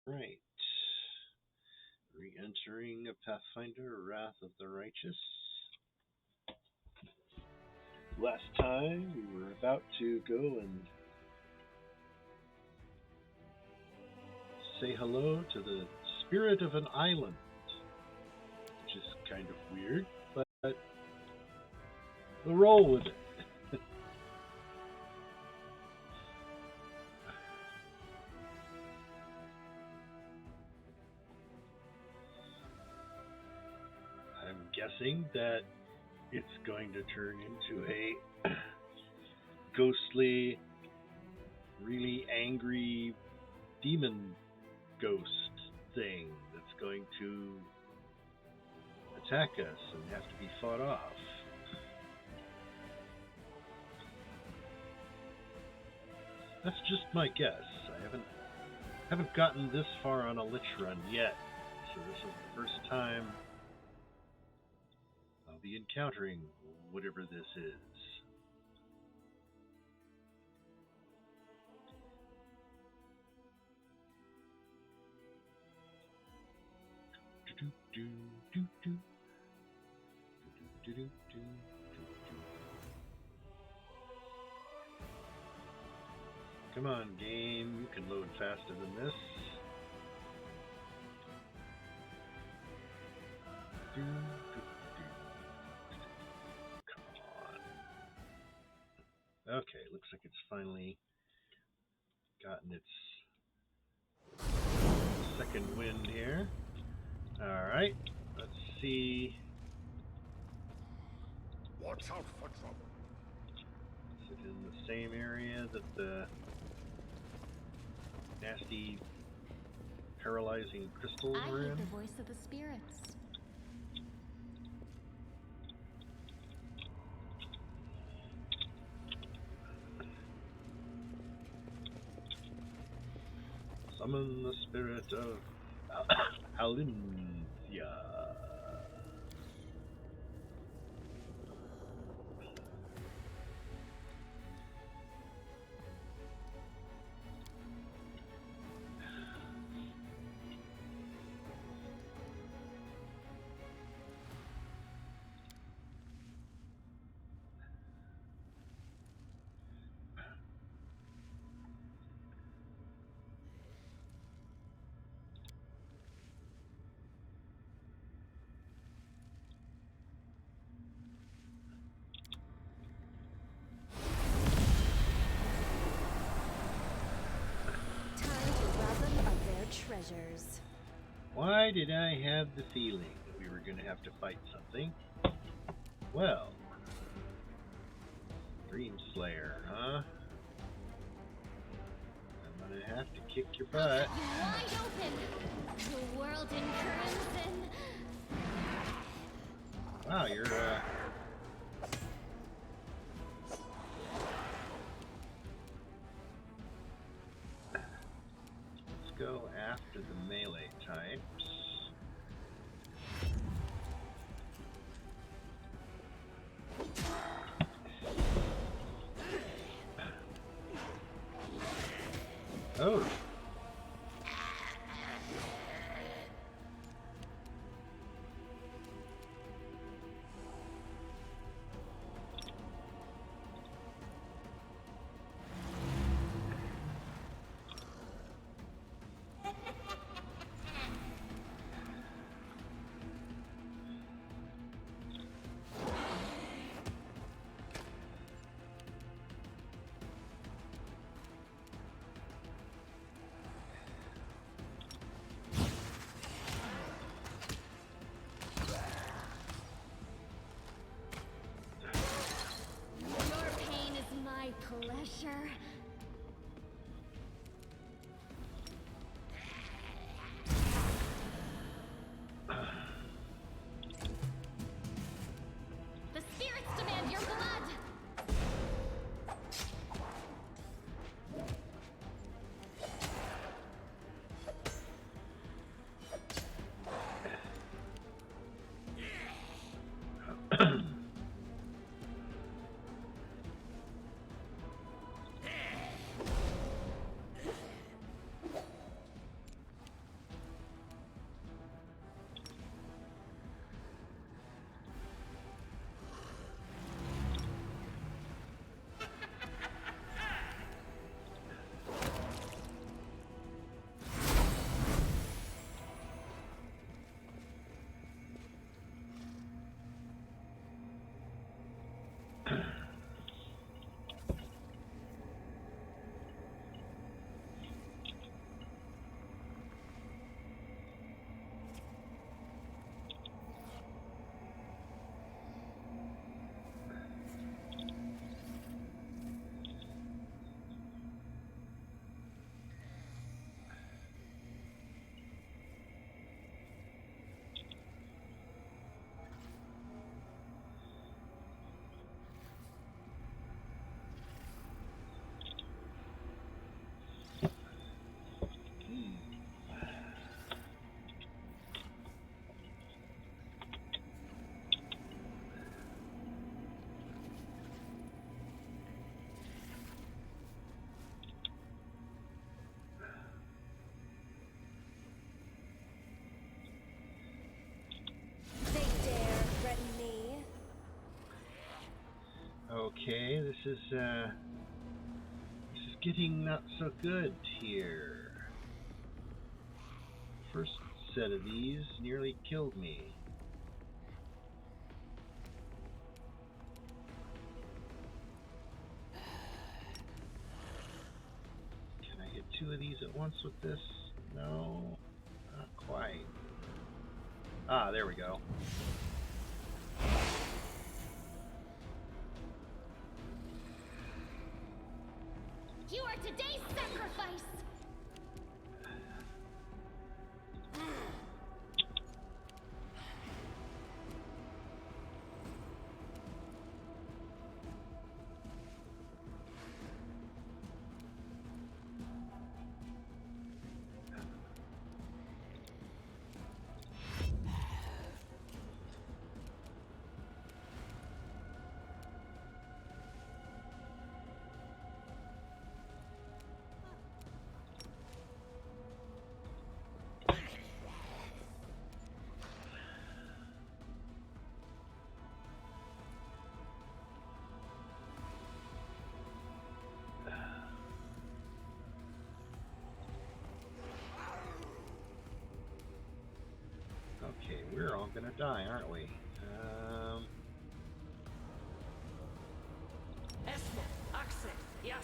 Right. Re-entering a Pathfinder, Wrath of the Righteous. Last time we were about to go and say hello to the spirit of an island, which is kind of weird, but we'll roll with it. I'm guessing that it's going to turn into a ghostly, really angry demon ghost thing that's going to attack us and have to be fought off. That's just my guess. I haven't gotten this far on a lich run yet, so this is the first time I'll be encountering whatever this is. Come on, game. You can load faster than this. Come on. Okay, looks like it's finally gotten its second wind here. Alright, let's see. Watch out for trouble. Is it in the same area that the nasty paralyzing crystals I were hear in? the voice of the spirits. Summon the spirit of Alinthia. Treasures. Why did I have the feeling that we were going to have to fight something? Well, Dream Slayer, huh? I'm going to have to kick your butt. Wide open! The world in crimson! Wow, you're, Let's go after the melee types. Oh. Okay, this is getting not so good here. First set of these nearly killed me. Can I hit 2 of these at once with this? No, not quite. Ah, there we go. You are today's sacrifice! Okay, we're all gonna die, aren't we? Yes.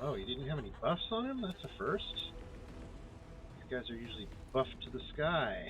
Oh, you didn't have any buffs on him? That's a first. These guys are usually buffed to the sky.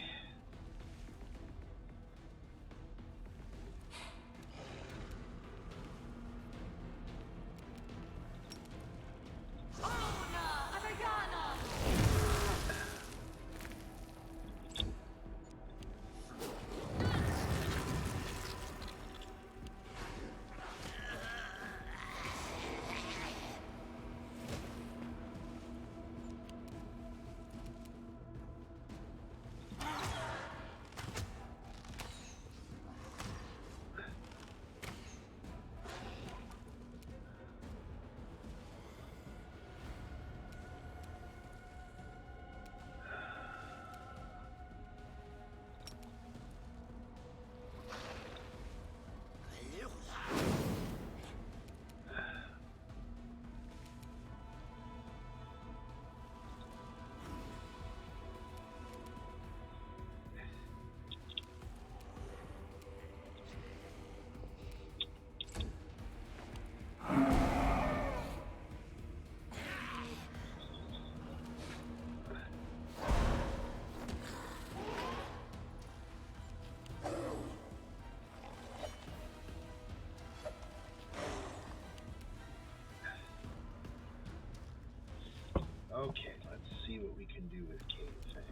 Okay, let's see what we can do with Cave Fang.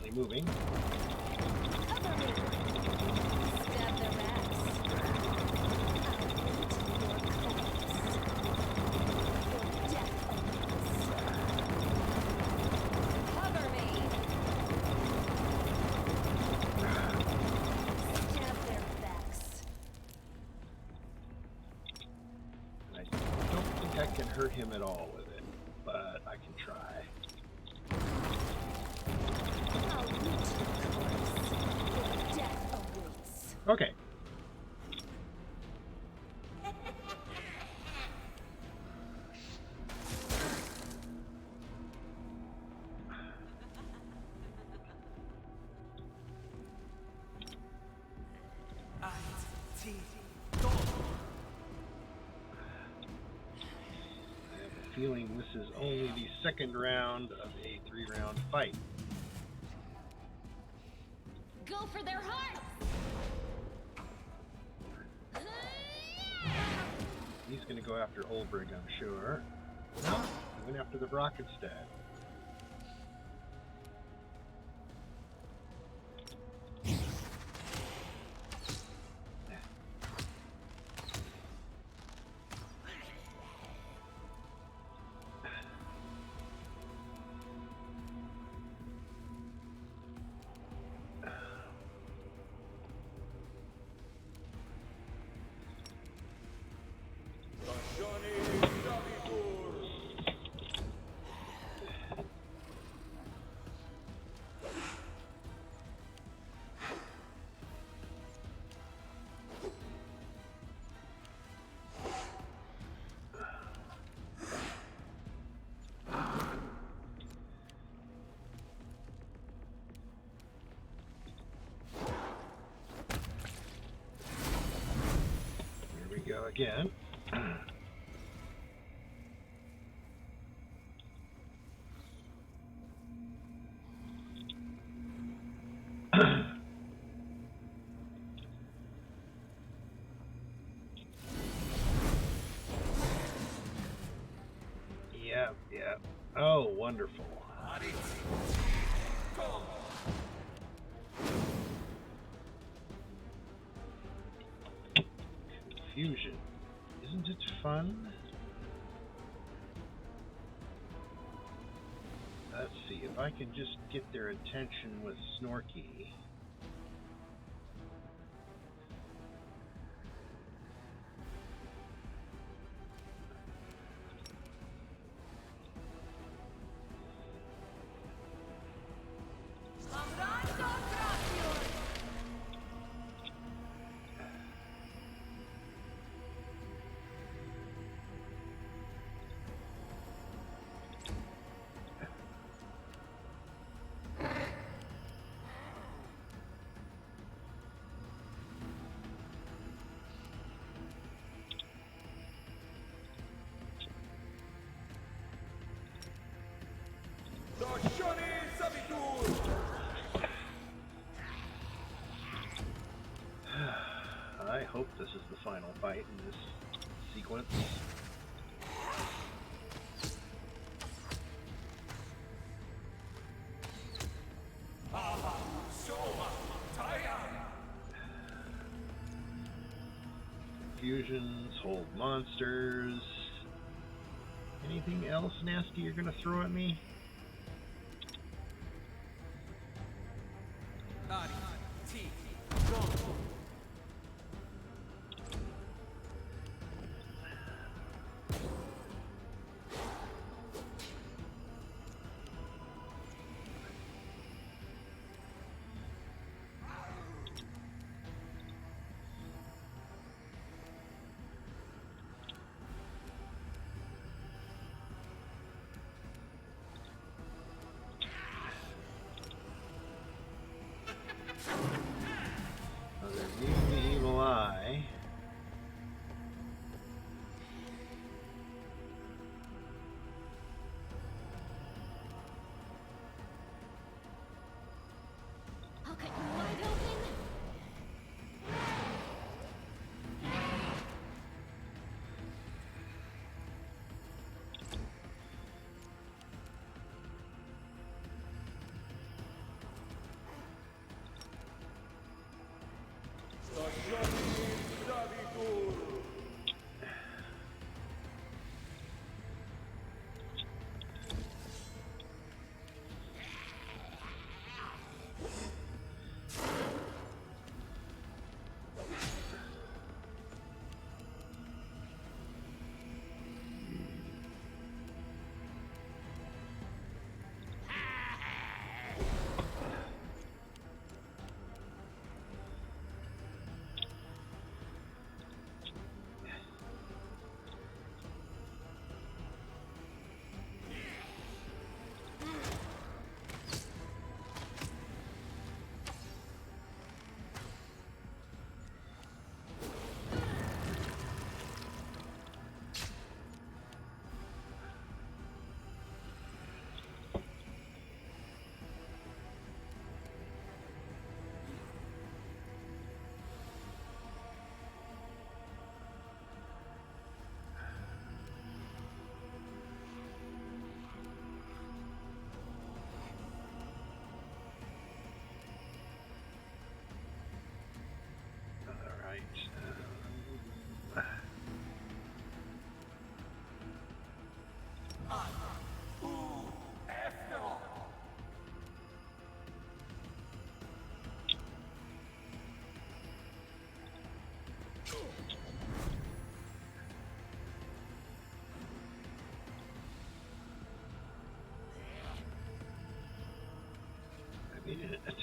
currently moving. Cover me. Stab their backs. Cover me. Stab their backs. And I don't think I can hurt him at all with it, but I can try. I'll root your corpse. Your death awaits. Okay. I have a feeling this is only the second round of a 3-round fight. Go for their hearts! He's going to go after Olbrig, I'm sure. No, he went after the rock instead. Here we go again. Yeah. Oh, wonderful. Confusion. Isn't it fun? Let's see if I can just get their attention with Snorky. I hope this is the final fight in this sequence. Fusions, hold monsters. Anything else nasty you're gonna throw at me?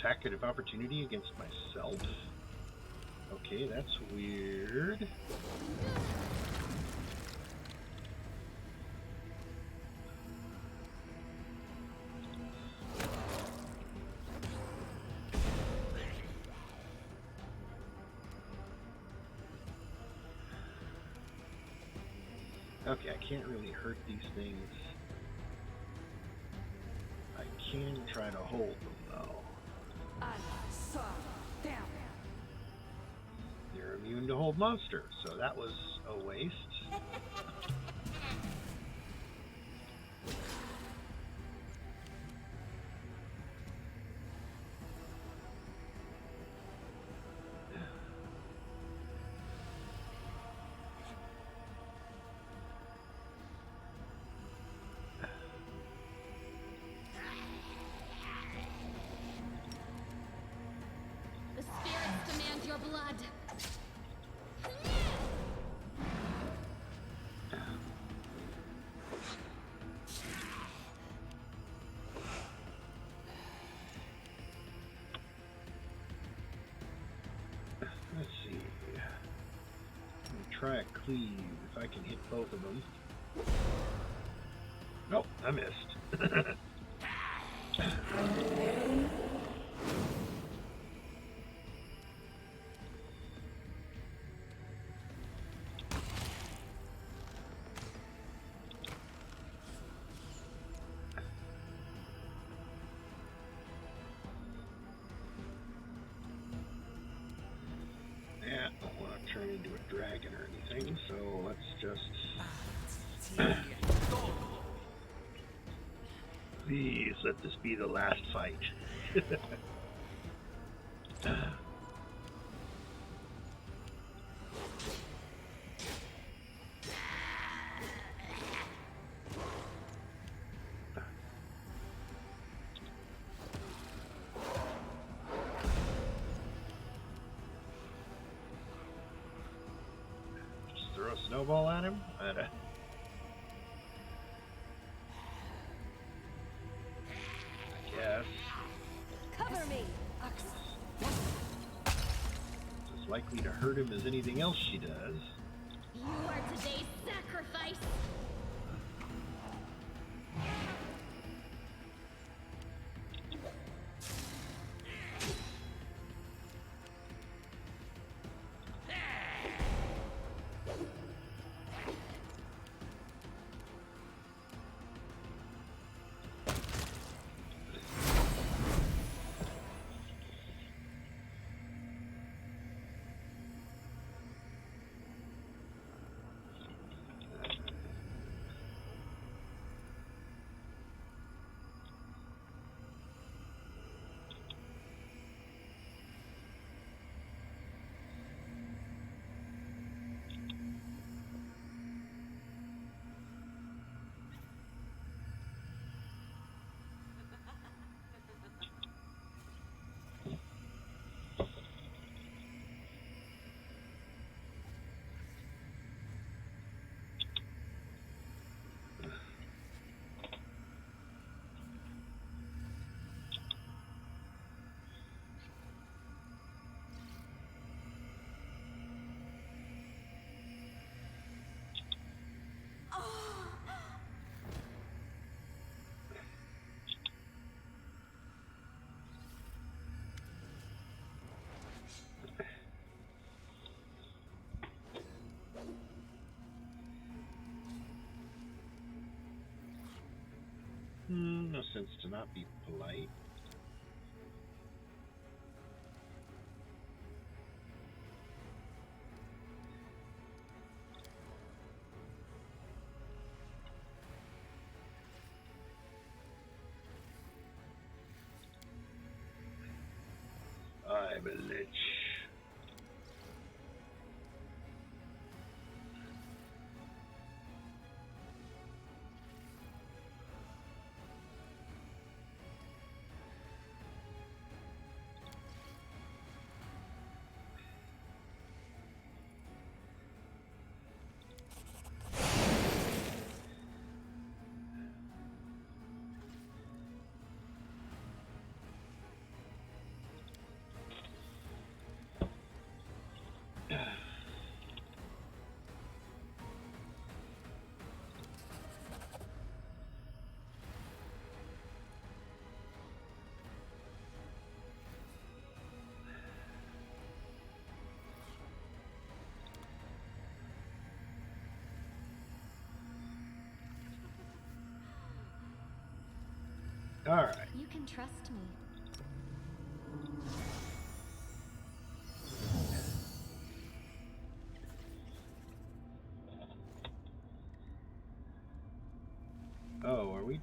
attack of opportunity against myself. Okay, that's weird. Okay, I can't really hurt these things. I can try to hold them, though. They're immune to hold monsters, so that was a waste. The spirits demand your blood. Let's see. I'm gonna try a cleave if I can hit both of them. Nope, I missed. Yeah, I don't want to turn into a dragon or anything, so let's just... Please let this be the last fight. Just throw a snowball at him? Yes. Cover me. It's as likely to hurt him as anything else she does. You are today's sacrifice. No sense to not be polite. I'm a lich. Alright. You can trust me. Oh, are we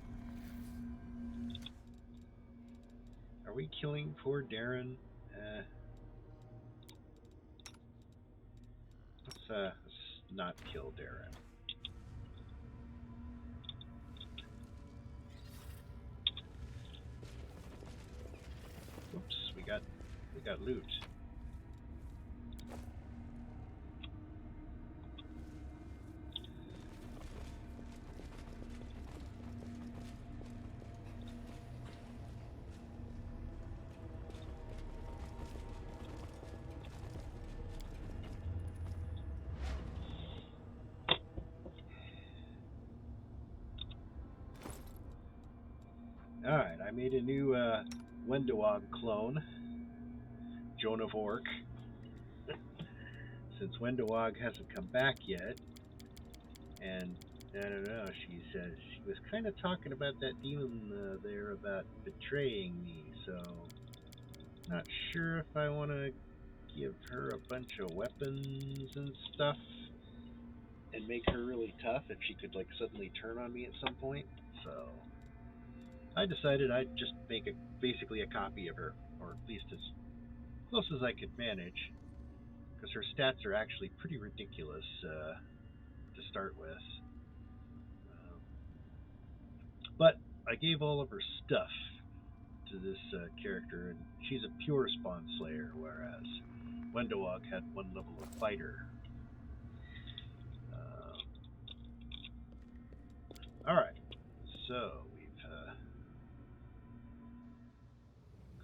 killing poor Darren? Let's not kill Darren. Whoops, we got loot. Alright, I made a new Wendawag clone, Joan of Arc. Since Wendawag hasn't come back yet, and I don't know, she was kind of talking about that demon there about betraying me, so not sure if I want to give her a bunch of weapons and stuff and make her really tough if she could like suddenly turn on me at some point. So I decided I'd just make basically a copy of her, or at least as close as I could manage, because her stats are actually pretty ridiculous to start with. But I gave all of her stuff to this character, and she's a pure spawn slayer, whereas Wendawag had one level of fighter. Alright, so we've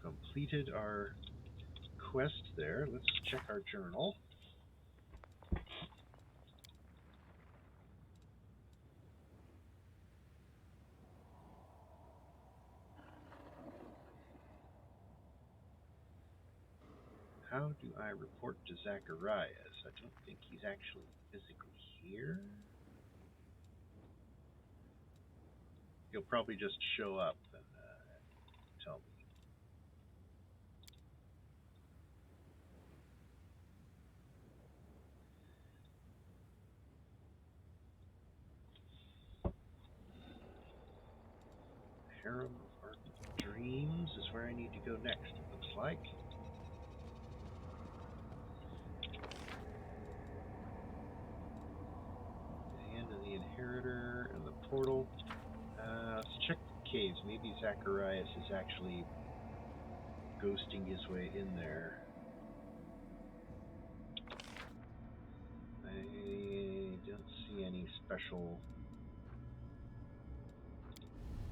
completed our quest there. Let's check our journal. How do I report to Zacharias? I don't think he's actually physically here. He'll probably just show up and tell me. Harem of Ardent Dreams is where I need to go next, it looks like. The Hand of the Inheritor and the portal. Let's check the caves. Maybe Zacharias is actually ghosting his way in there. I don't see any special.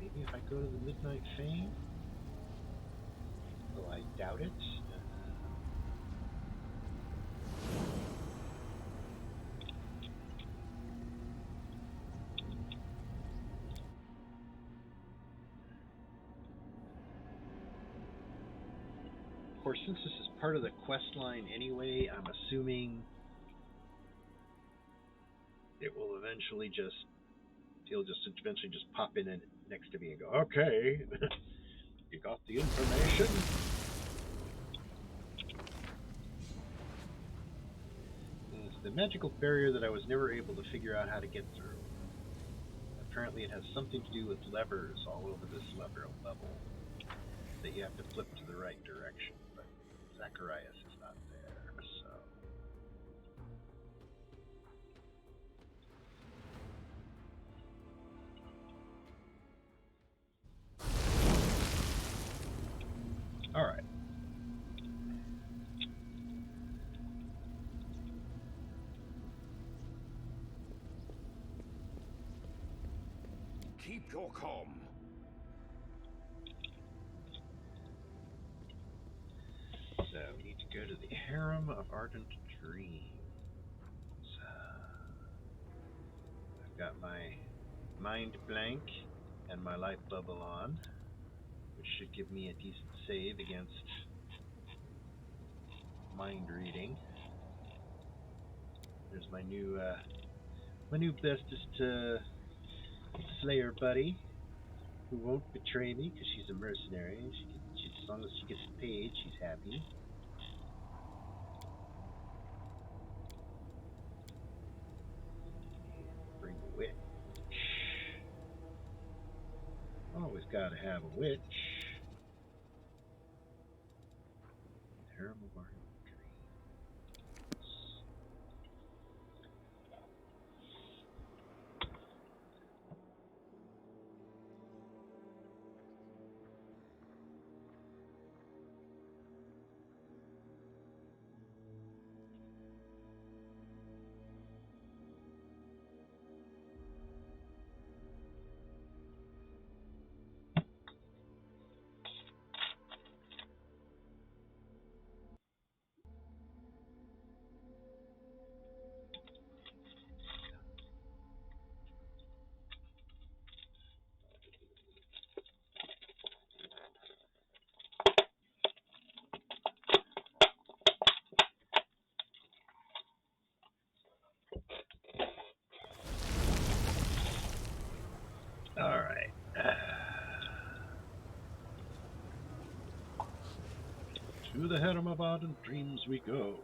Maybe if I go to the Midnight Fane? Though I doubt it. Of course, since this is part of the quest line anyway, I'm assuming he'll eventually just pop in and next to me and go, okay, you got the information? It's the magical barrier that I was never able to figure out how to get through. Apparently it has something to do with levers all over this level that you have to flip to the right direction, but Zacharias is not there, so... Alright. Keep your calm. So we need to go to the Harem of Ardent Dreams. I've got my mind blank and my light bubble on, which should give me a decent save against mind reading. There's my new bestest Slayer buddy, who won't betray me because she's a mercenary. As long as she gets paid, she's happy. Bring a witch. Always gotta have a witch. Terrible bargain. All right. To the Hermabad dreams we go.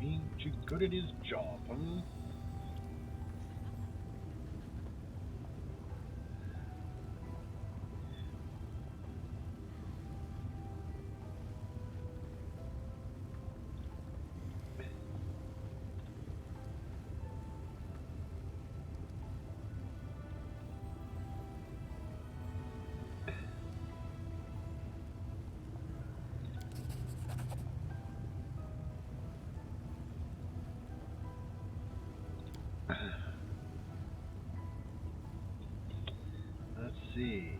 Being too good at his job, huh? Let's see.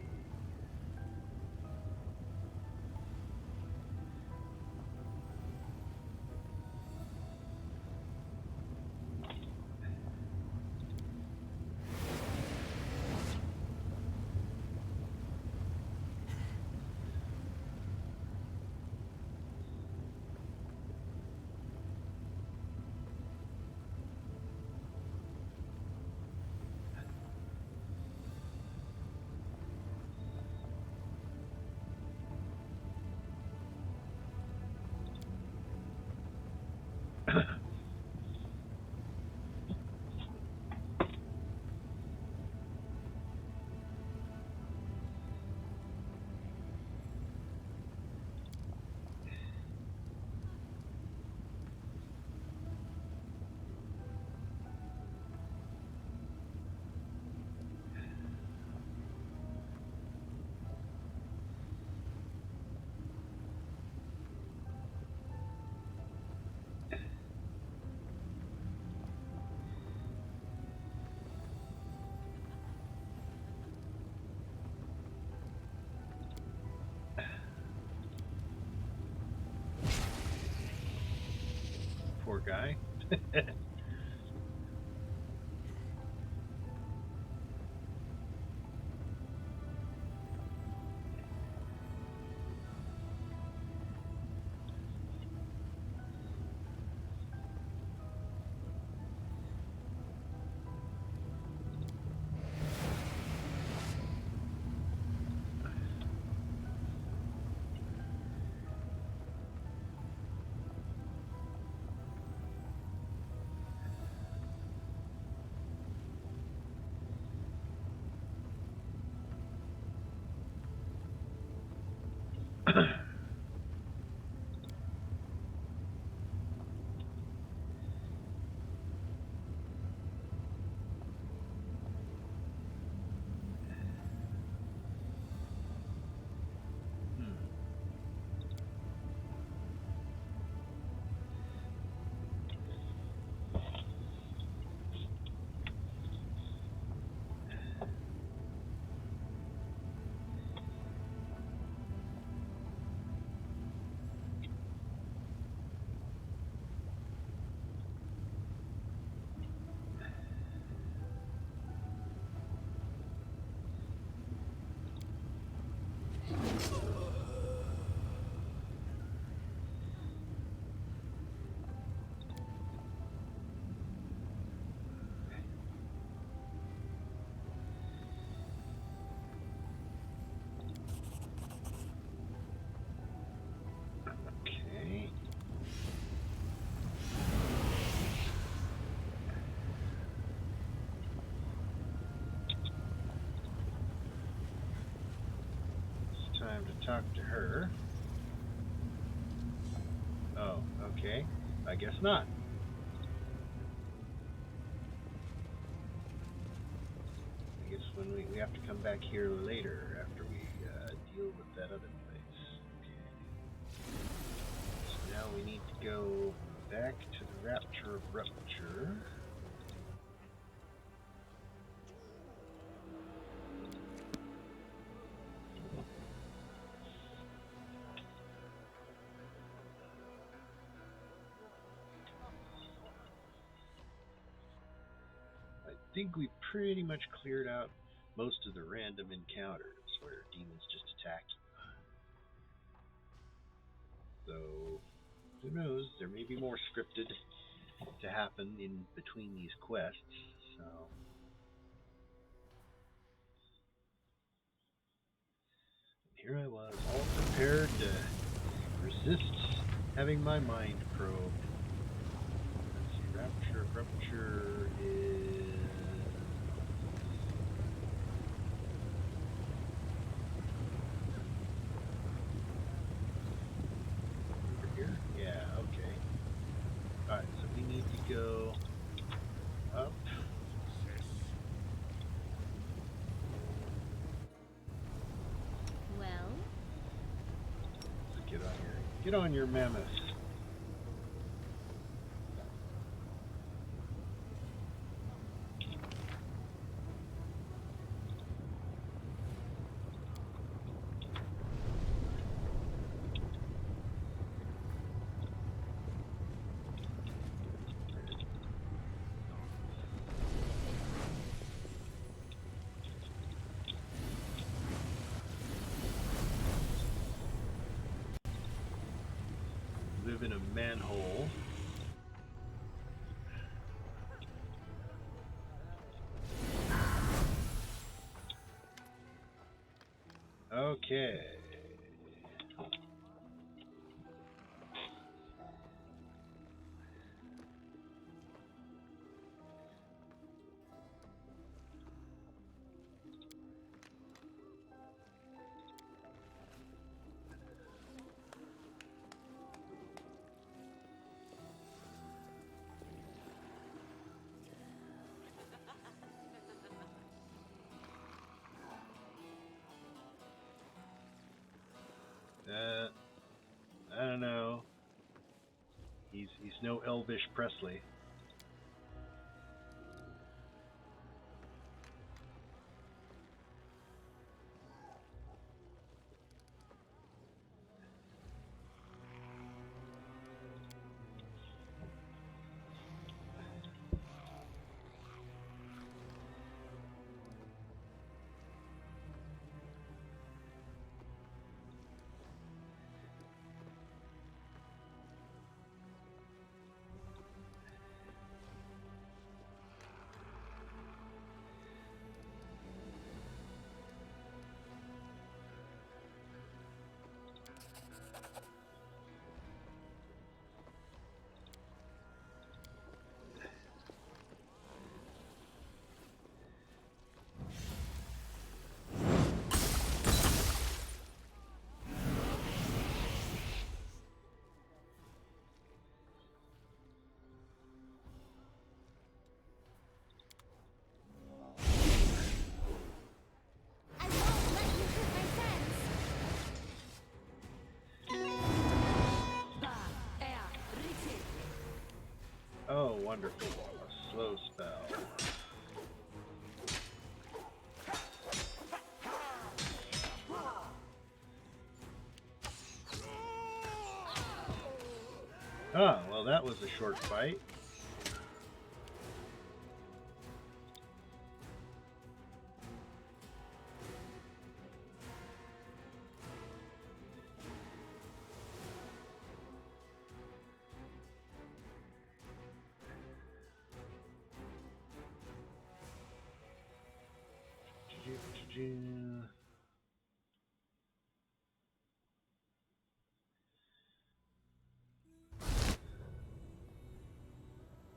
Okay. It's time to talk to her. Oh, okay. I guess not. I guess when we have to come back here later after we deal with that other place. Okay. So now we need to go back to the Rapture of Rupture. I think we pretty much cleared out most of the random encounters where demons just attack you. So, who knows? There may be more scripted to happen in between these quests. So, here I was, all prepared to resist having my mind probed. Let's see, Rapture of Rupture is... over here? Yeah, okay. Alright, so we need to go up. Well, Let's get on your mammoth. Live in a manhole. Okay. I don't know. He's no Elvish Presley. wonderful. A slow spell. Oh, well, that was a short fight.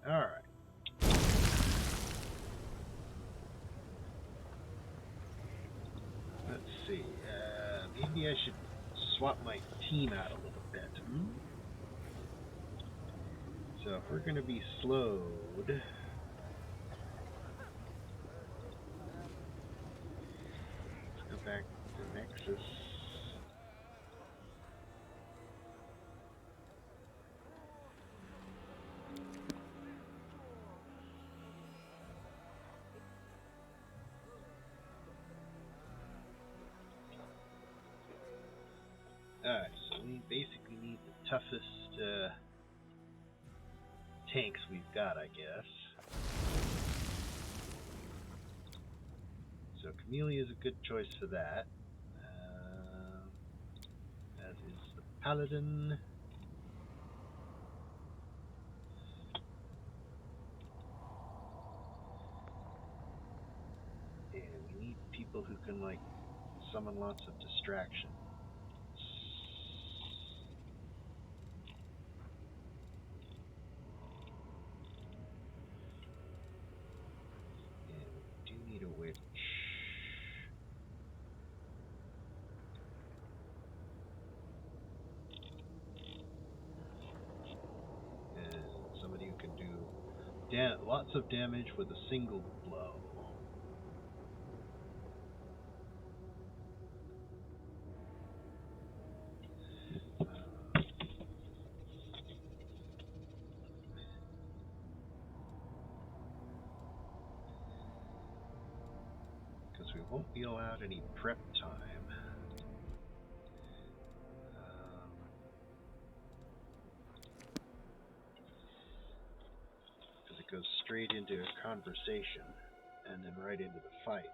All right. Let's see. Maybe I should swap my team out a little bit. So if we're going to be slowed, let's go back to Nexus. Alright, so we basically need the toughest tanks we've got, I guess. So Camellia is a good choice for that. As is the Paladin. And we need people who can, like, summon lots of distraction. Witch. And somebody who can do lots of damage with a single blow. Because we won't be allowed any prep time. Because it goes straight into a conversation and then right into the fight.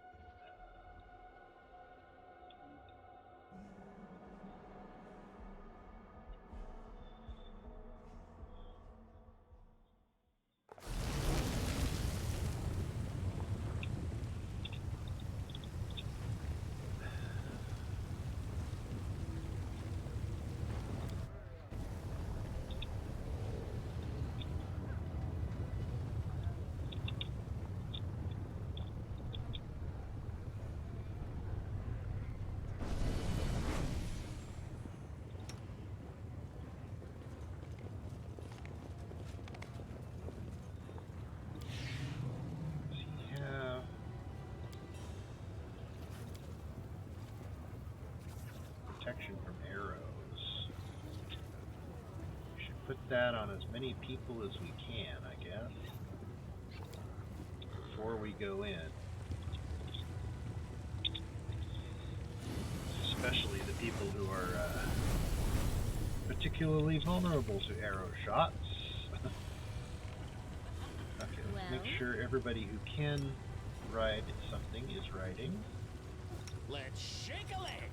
Protection from arrows. We should put that on as many people as we can, I guess, before we go in. Especially the people who are particularly vulnerable to arrow shots. Okay, let's make sure everybody who can ride something is riding. Let's shake a leg!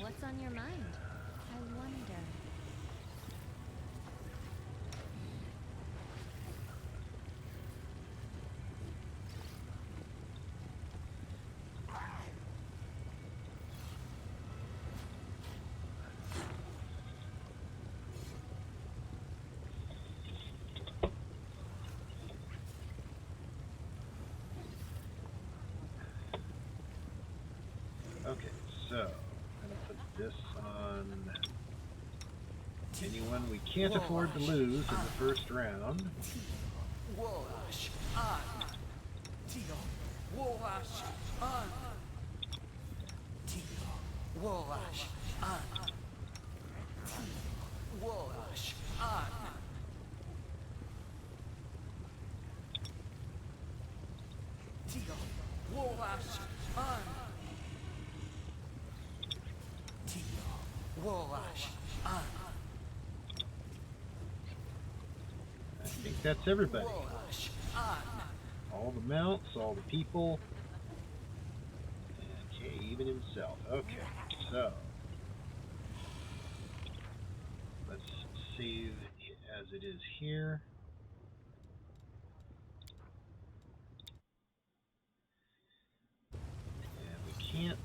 What's on your mind? I wonder. Okay, so I'm going to put this on anyone we can't afford to lose in the first round. Wolash an. Wolash an. Tio Wolash an. Tio Wolash an. I think that's everybody. Wolash an. All the mounts, all the people. Okay, even himself. Okay, so let's save as it is here. And we can't.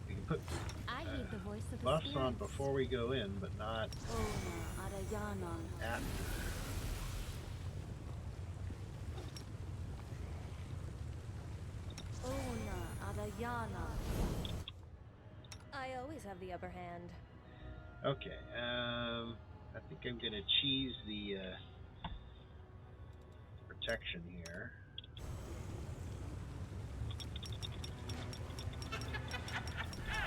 We can put I heed the voice of the buffs on spirits. before we go in, but not Ona Arayanan. after. Ona Arayana. I always have the upper hand. Okay, I think I'm gonna cheese the protection here.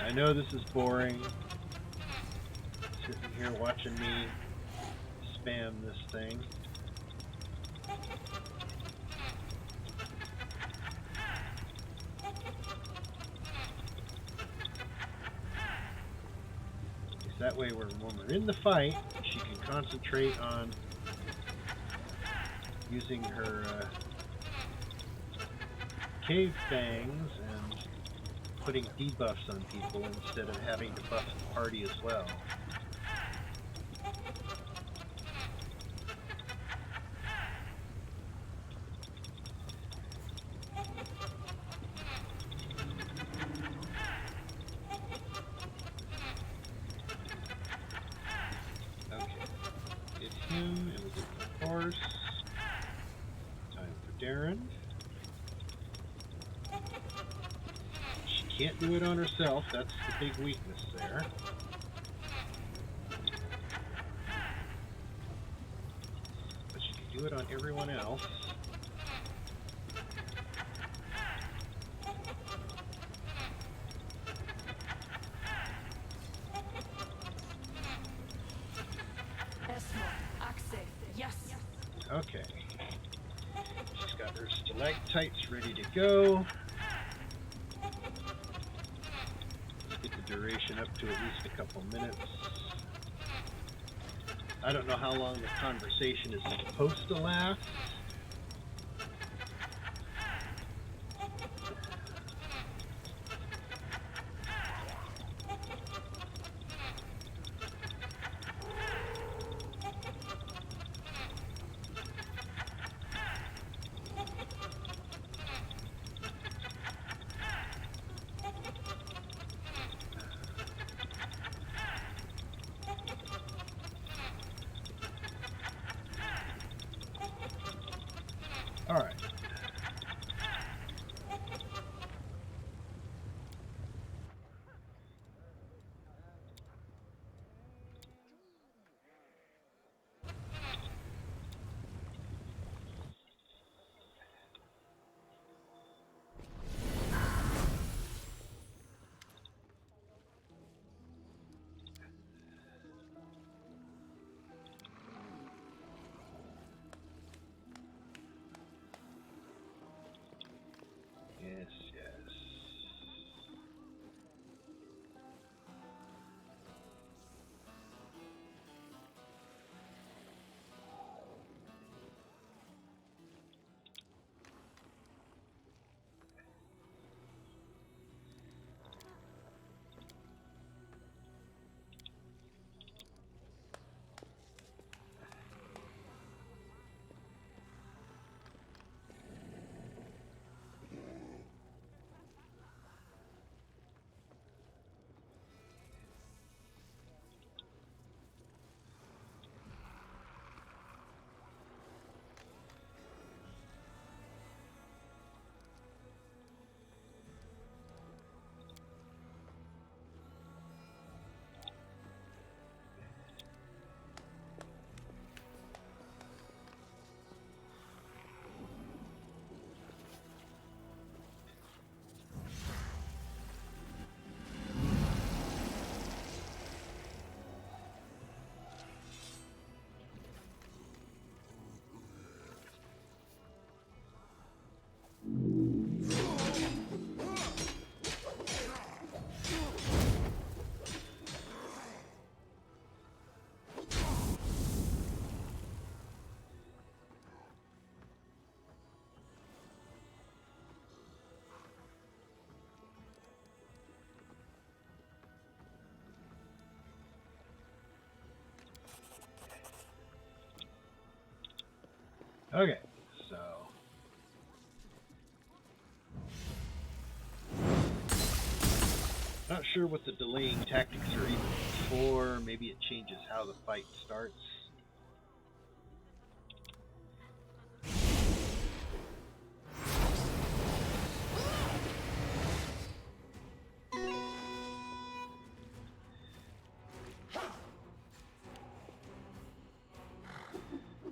I know this is boring. Sitting here watching me spam this thing. That way, when we're in the fight, she can concentrate on using her cave fangs and putting debuffs on people instead of having to buff the party as well. And we get the horse. Time for Darren. She can't do it on herself, that's the big weakness there. But she can do it on everyone else. Okay. She's got her stalactites ready to go. Let's get the duration up to at least a couple minutes. I don't know how long the conversation is supposed to last. All right. Okay, so not sure what the delaying tactics are even for. Maybe it changes how the fight starts.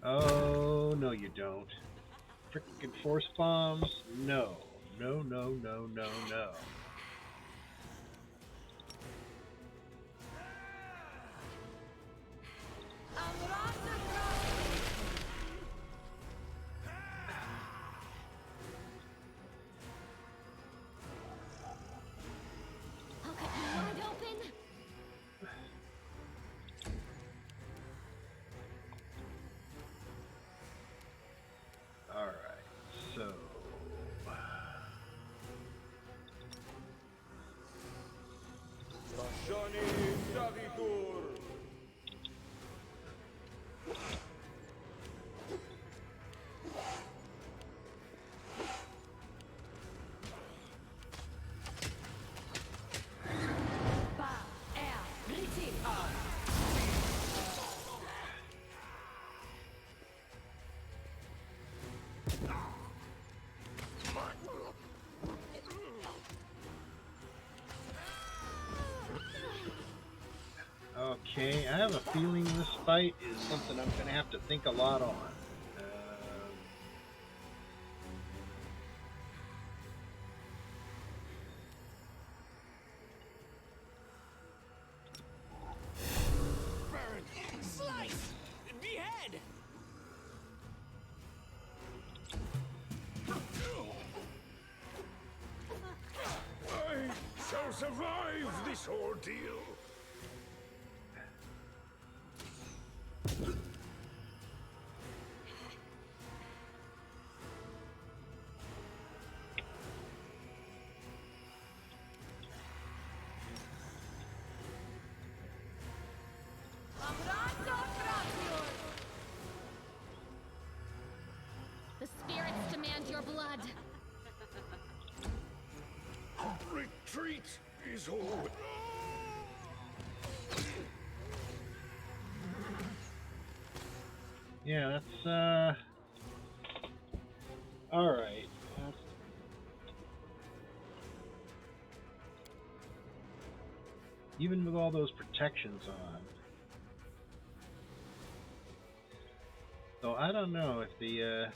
Oh, no you don't. Frickin' force bombs? No. No, no, no, no, no. I'll cut you wide open. Alright, so... Stasioni Davidur! Ba, er, riti. Okay, I have a feeling this fight is something I'm going to have to think a lot on. Burn! Slice! Behead! I shall survive this ordeal! The spirits demand your blood. Retreat is all. Yeah, that's, alright. Even with all those protections on. So I don't know if the,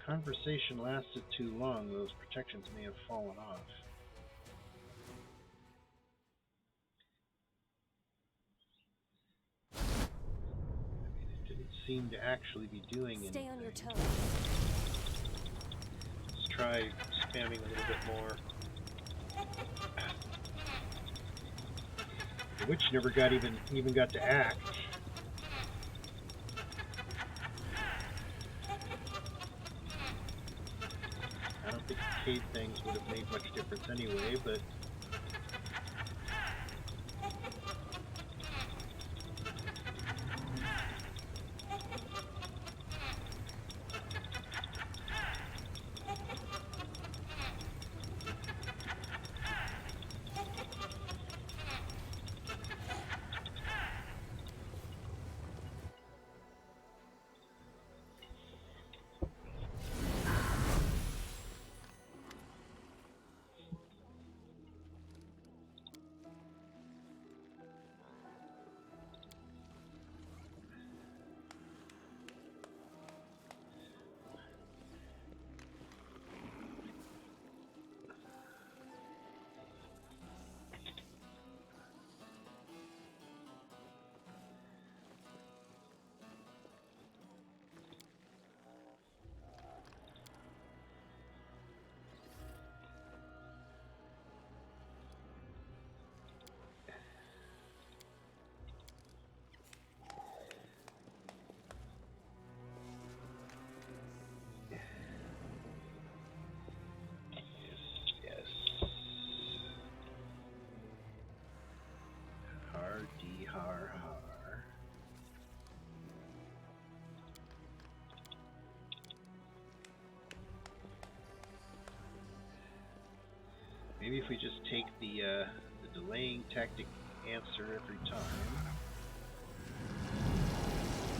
conversation lasted too long, those protections may have fallen off. I mean, it didn't seem to actually be doing anything. Stay on your toes. Let's try spamming a little bit more. The witch never got even got to act. I don't think the cave things would have made much difference anyway, but yes. Har dee har har. Maybe if we just take the delaying tactic answer every time,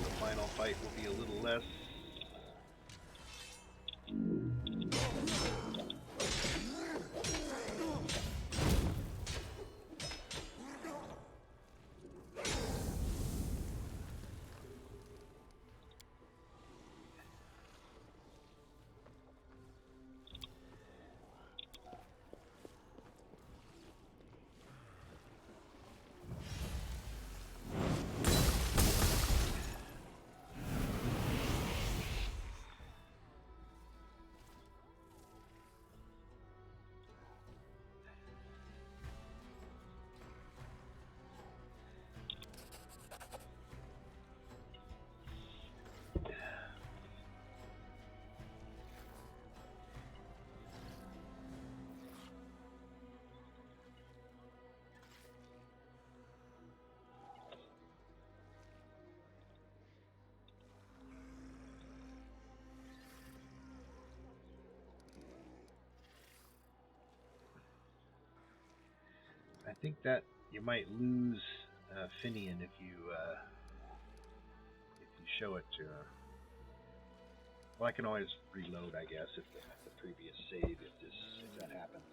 the final fight will be a little less. I think that you might lose Finian if you show it to her. Well, I can always reload, I guess, if the previous save if that happens.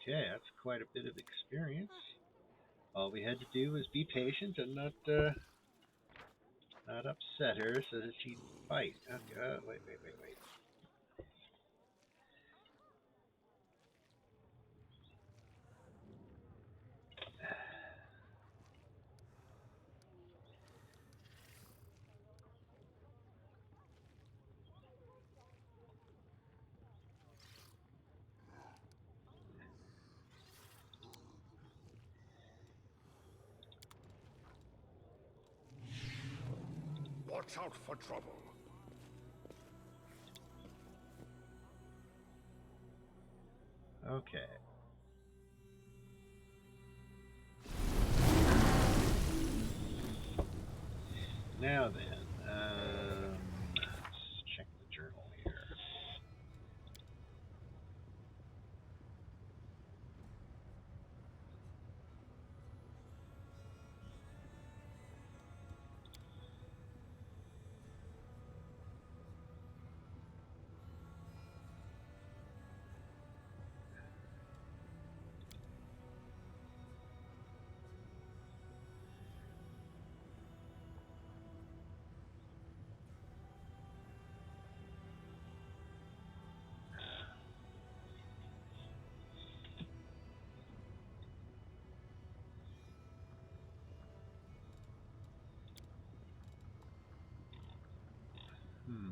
Okay, that's quite a bit of experience. All we had to do was be patient and not upset her so that she'd fight. Okay, wait. Watch out for trouble. Okay. Now then, let's check the journal here. Hmm.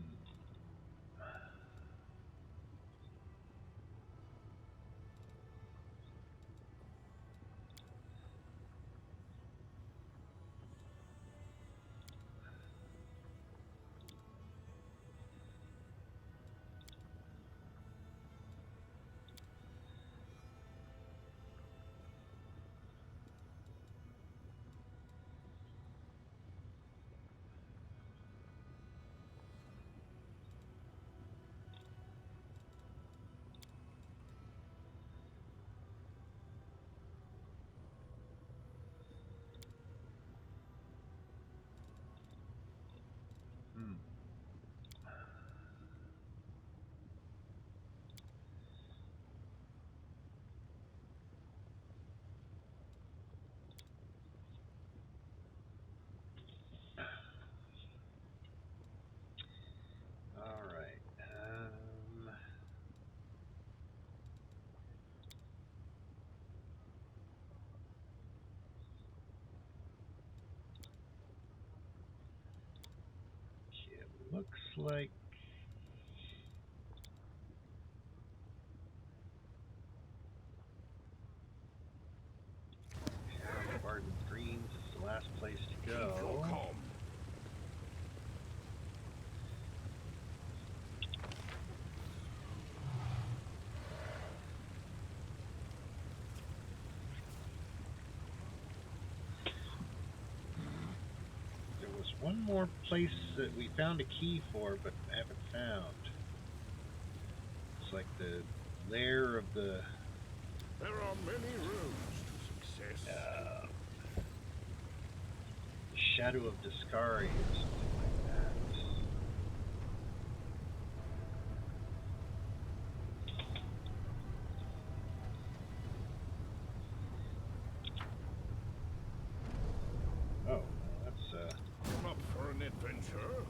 Looks like Barton Greens is the last place to Keep your go. calm. There was one more place that we found a key for, but haven't found. It's like the lair of the There are many roads to success. Shadow of Discari or something like that. Oh, that's Come up for an adventure.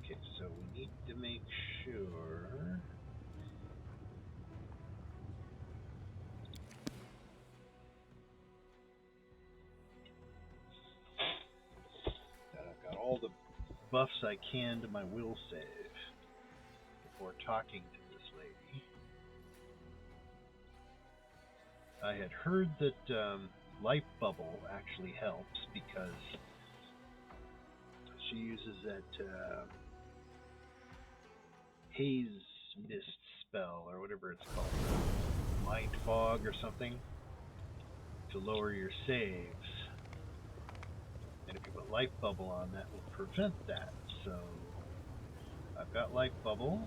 okay, so we need to make sure that I've got all the buffs I can to my will save before talking to this lady. I had heard that Life Bubble actually helps because she uses that haze mist spell or whatever it's called, mind fog or something, to lower your saves. And if you put Life Bubble on, that will prevent that. So I've got Life Bubble.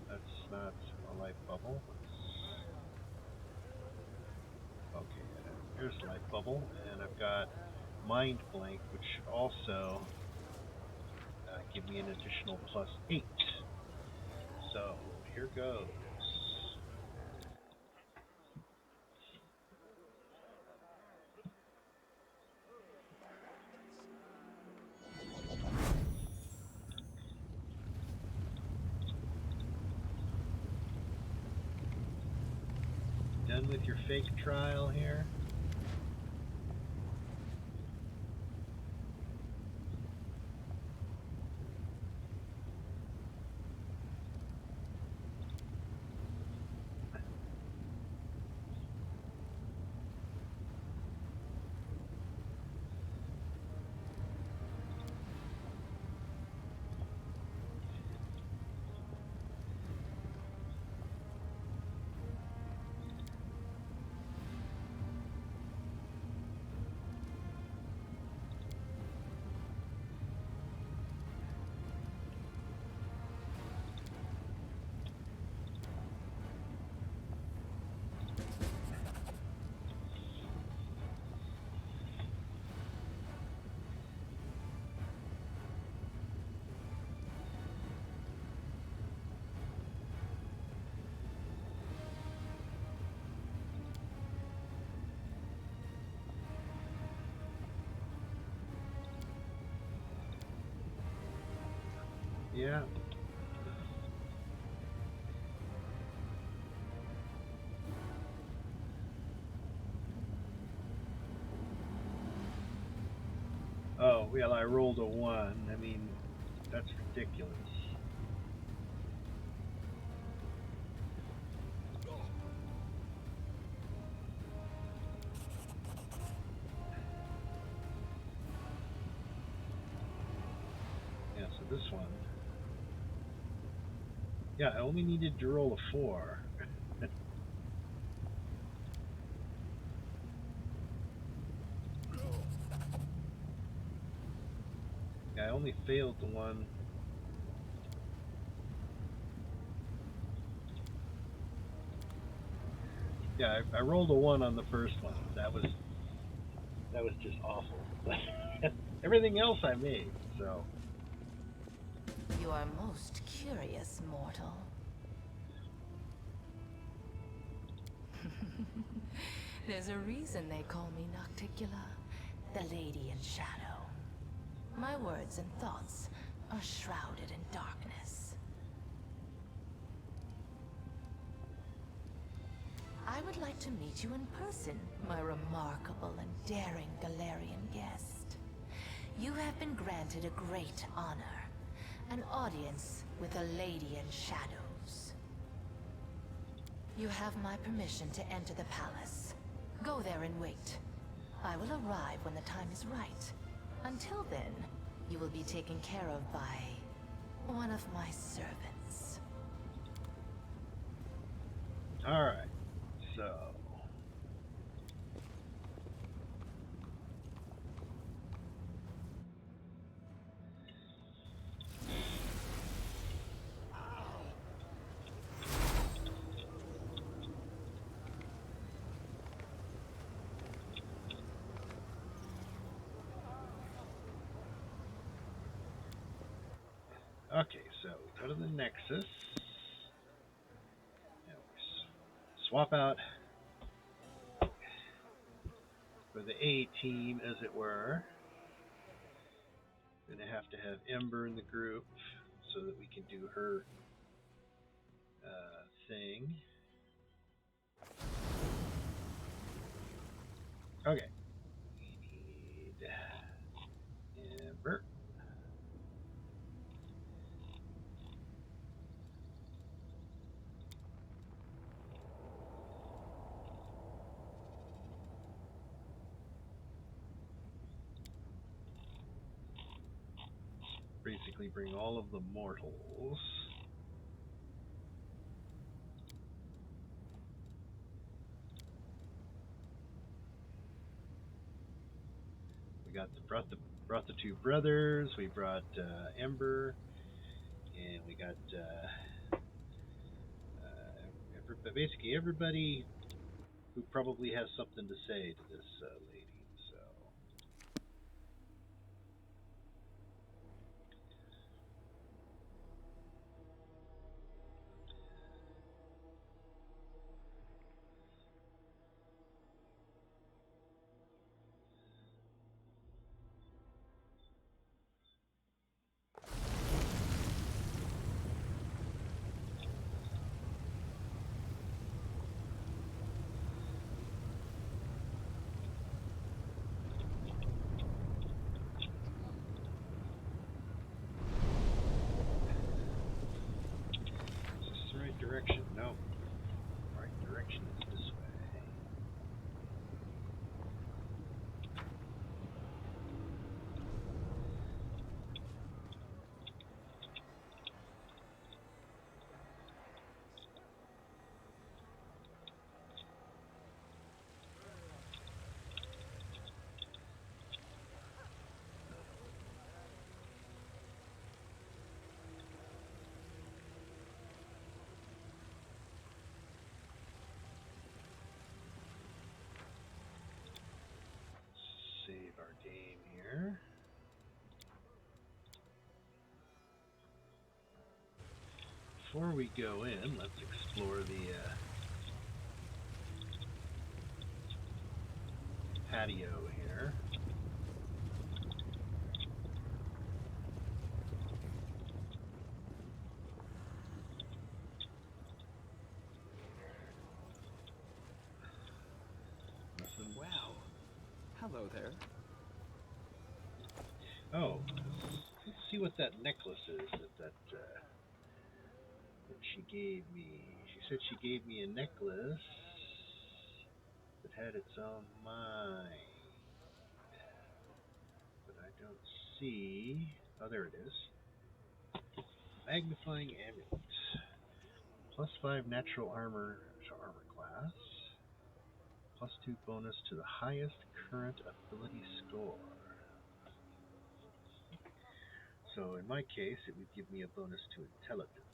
That's not a Life Bubble. Okay, here's Life Bubble, and I've got Mind Blank, which should also give me an additional +8. So here goes. Done with your fake trial here? Yeah. Oh, well, I rolled a 1. I mean, that's ridiculous. Yeah, so this one. Yeah, I only needed to roll a 4. Yeah, I only failed the one. Yeah, I rolled a 1 on the first one. That was just awful. Everything else I made, so. You are most curious, mortal. There's a reason they call me Nocticula, the Lady in Shadow. My words and thoughts are shrouded in darkness. I would like to meet you in person, my remarkable and daring Galarian guest. You have been granted a great honor, an audience with a lady in shadows. You have my permission to enter the palace. Go there and wait. I will arrive when the time is right. Until then, you will be taken care of by one of my servants. Alright, so... Okay, so we go to the Nexus. And we swap out for the A team, as it were. Gonna have to have Ember in the group so that we can do her thing. Okay. We need Ember. Basically bring all of the mortals. We brought the two brothers. We brought Ember, and we got basically everybody who probably has something to say to this lady. So. Direction? No. Right direction is this way. Save our game here. Before we go in, let's explore the patio here. Nothing. Wow. Hello there. Oh, let's see what that necklace is that she gave me. She said she gave me a necklace that had its own mind, but I don't see. Oh, there it is. Magnifying amulet. +5 natural armor to armor class. +2 bonus to the highest current ability score. So in my case, it would give me a bonus to intelligence.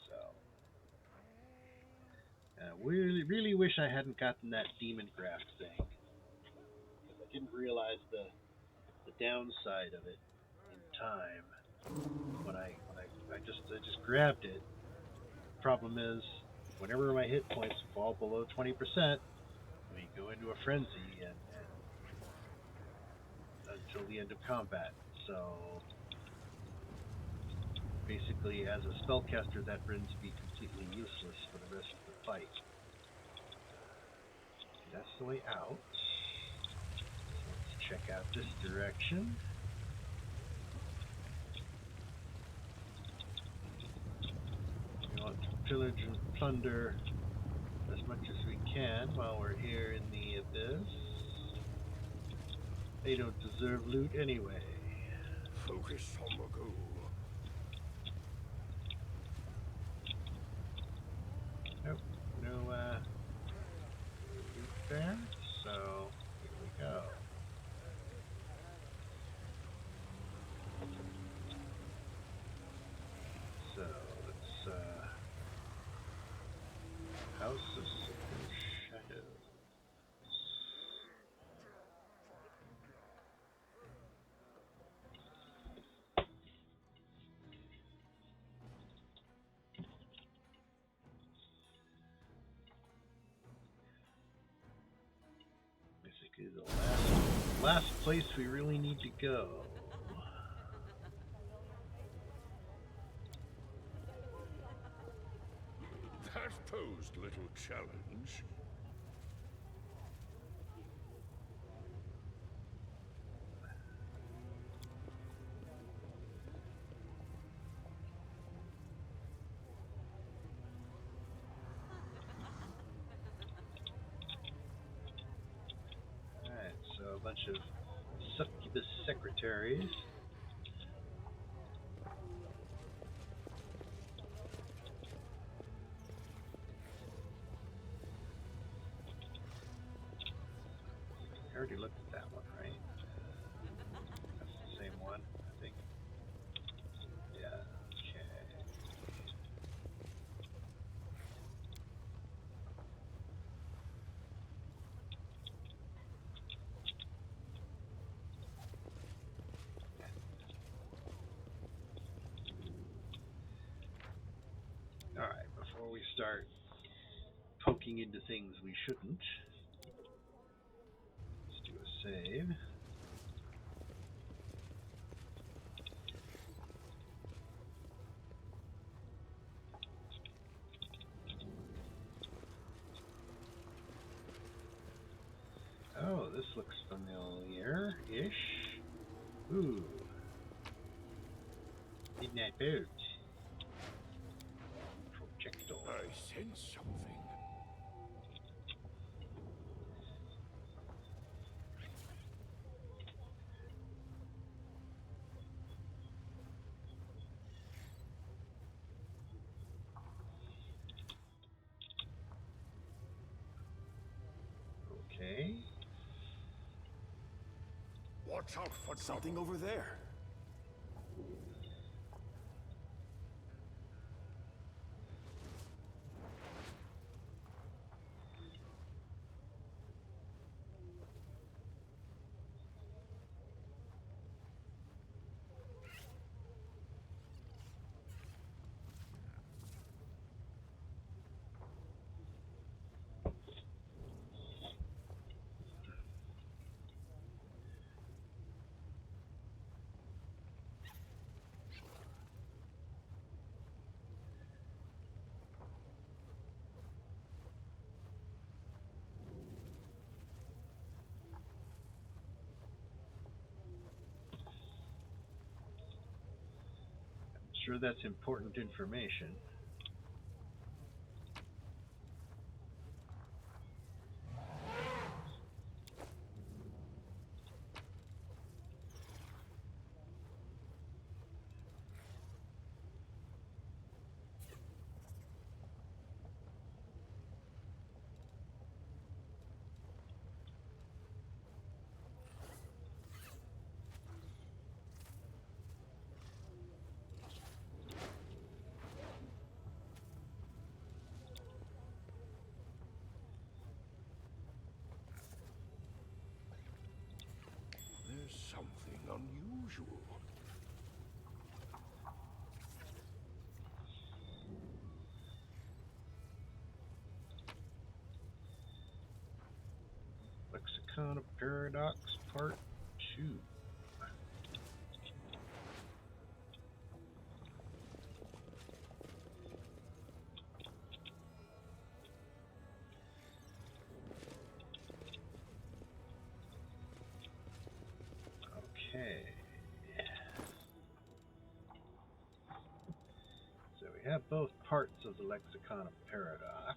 So, really wish I hadn't gotten that demon graft thing, because I didn't realize the downside of it in time when I just grabbed it. Problem is, whenever my hit points fall below 20%, we go into a frenzy, and until the end of combat. So basically, as a spellcaster, that renders me completely useless for the rest of the fight. That's the way out. So let's check out this direction. We want to pillage and plunder as much as we can while we're here in the abyss. They don't deserve loot anyway. Focus on the goal. Nope, no loot there, so here we go. So let's House of Silver Shadows. Basically the last place we really need to go. That posed little challenge. Alright, so a bunch of succubus secretaries. I already looked at that one, right? That's the same one, I think. Yeah, okay. Alright, before we start poking into things we shouldn't, let's do a save. Oh, this looks familiar-ish. Ooh. Midnight Boat. Projectile. I sense something. Okay. Watch out for something over there. Sure, that's important information. There's something unusual. Lexicon of Paradox, Part 2. parts of the lexicon of paradox.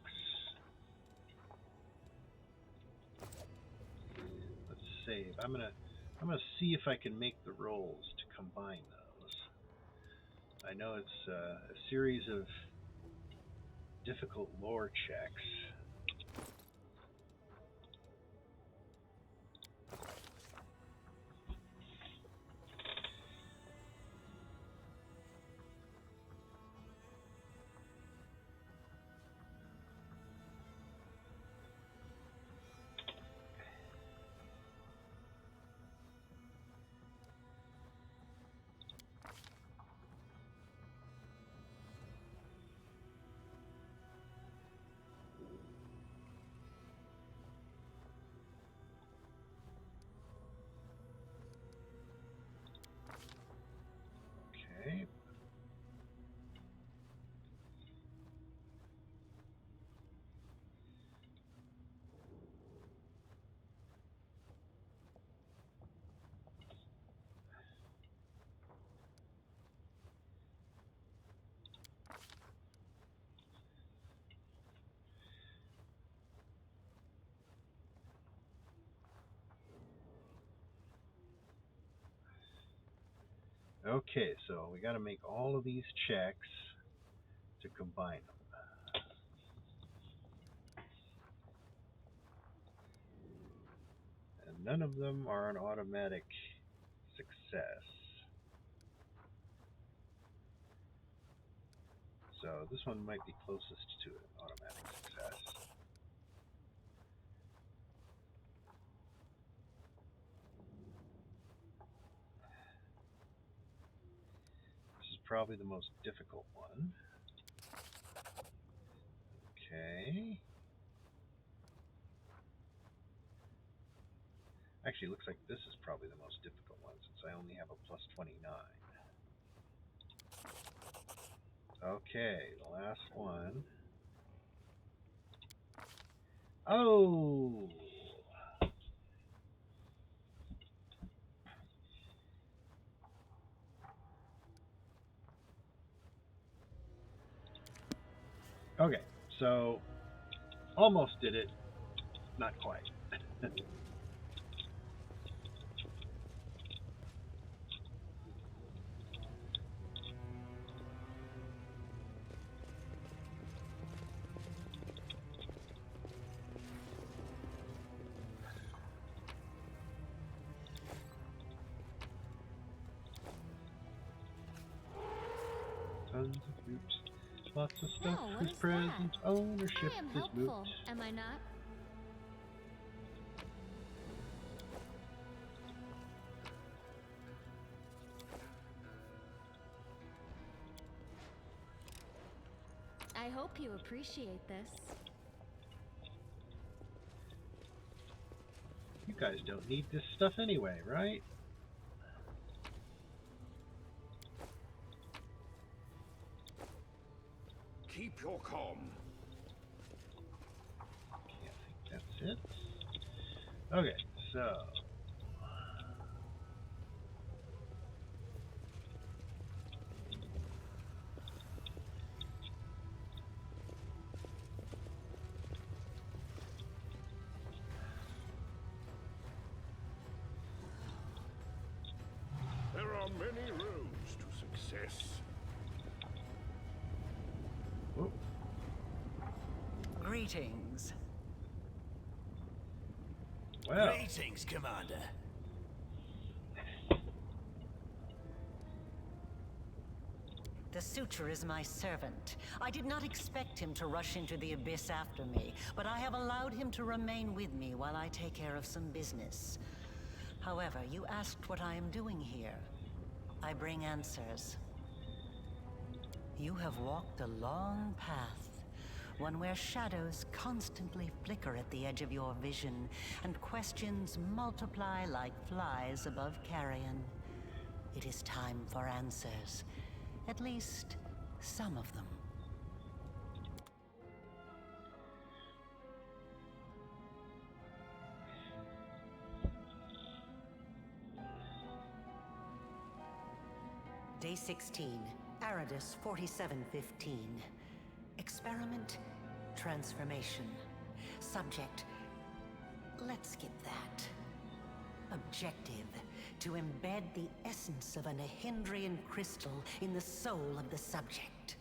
Let's save. I'm gonna see if I can make the rolls to combine those. I know it's a series of difficult lore checks. Okay. Okay, so we got to make all of these checks to combine them. And none of them are an automatic success. So this one might be closest to an automatic success. This is probably the most difficult one. Okay. Actually, it looks like this is probably the most difficult one since I only have a plus 29. Okay, the last one. Oh! Okay, so almost did it, not quite. Tons of loops, lots of stuff Oh, what whose is present that? ownership I am is helpful, moot. am I not? I hope you appreciate this. You guys don't need this stuff anyway, right? Keep your calm. Okay, I think that's it. Okay, so There are many roads to success. whoop. Greetings. Well, Greetings, Commander. The Suture is my servant. I did not expect him to rush into the abyss after me, but I have allowed him to remain with me while I take care of some business. However, you asked what I am doing here. I bring answers. You have walked a long path, one where shadows constantly flicker at the edge of your vision, and questions multiply like flies above carrion. It is time for answers. At least, some of them. Day 16, Aridus 4715. Experiment, transformation. Subject, let's skip that. Objective, to embed the essence of a Nahindrian crystal in the soul of the subject.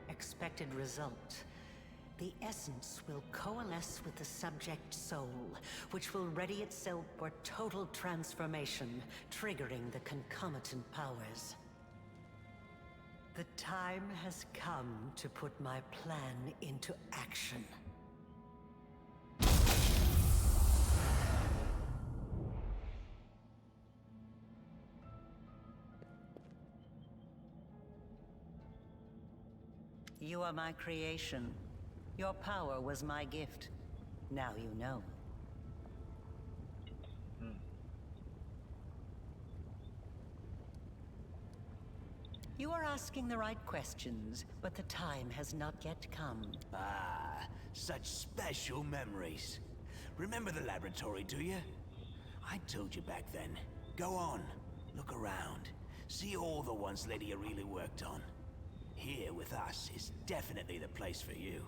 Expected result. The essence will coalesce with the subject's soul, which will ready itself for total transformation, triggering the concomitant powers. The time has come to put my plan into action. You are my creation. Your power was my gift. Now you know. You are asking the right questions, but the time has not yet come. Ah, such special memories. Remember the laboratory, do you? I told you back then. Go on, look around. See all the ones Lydia really worked on. Here with us is definitely the place for you.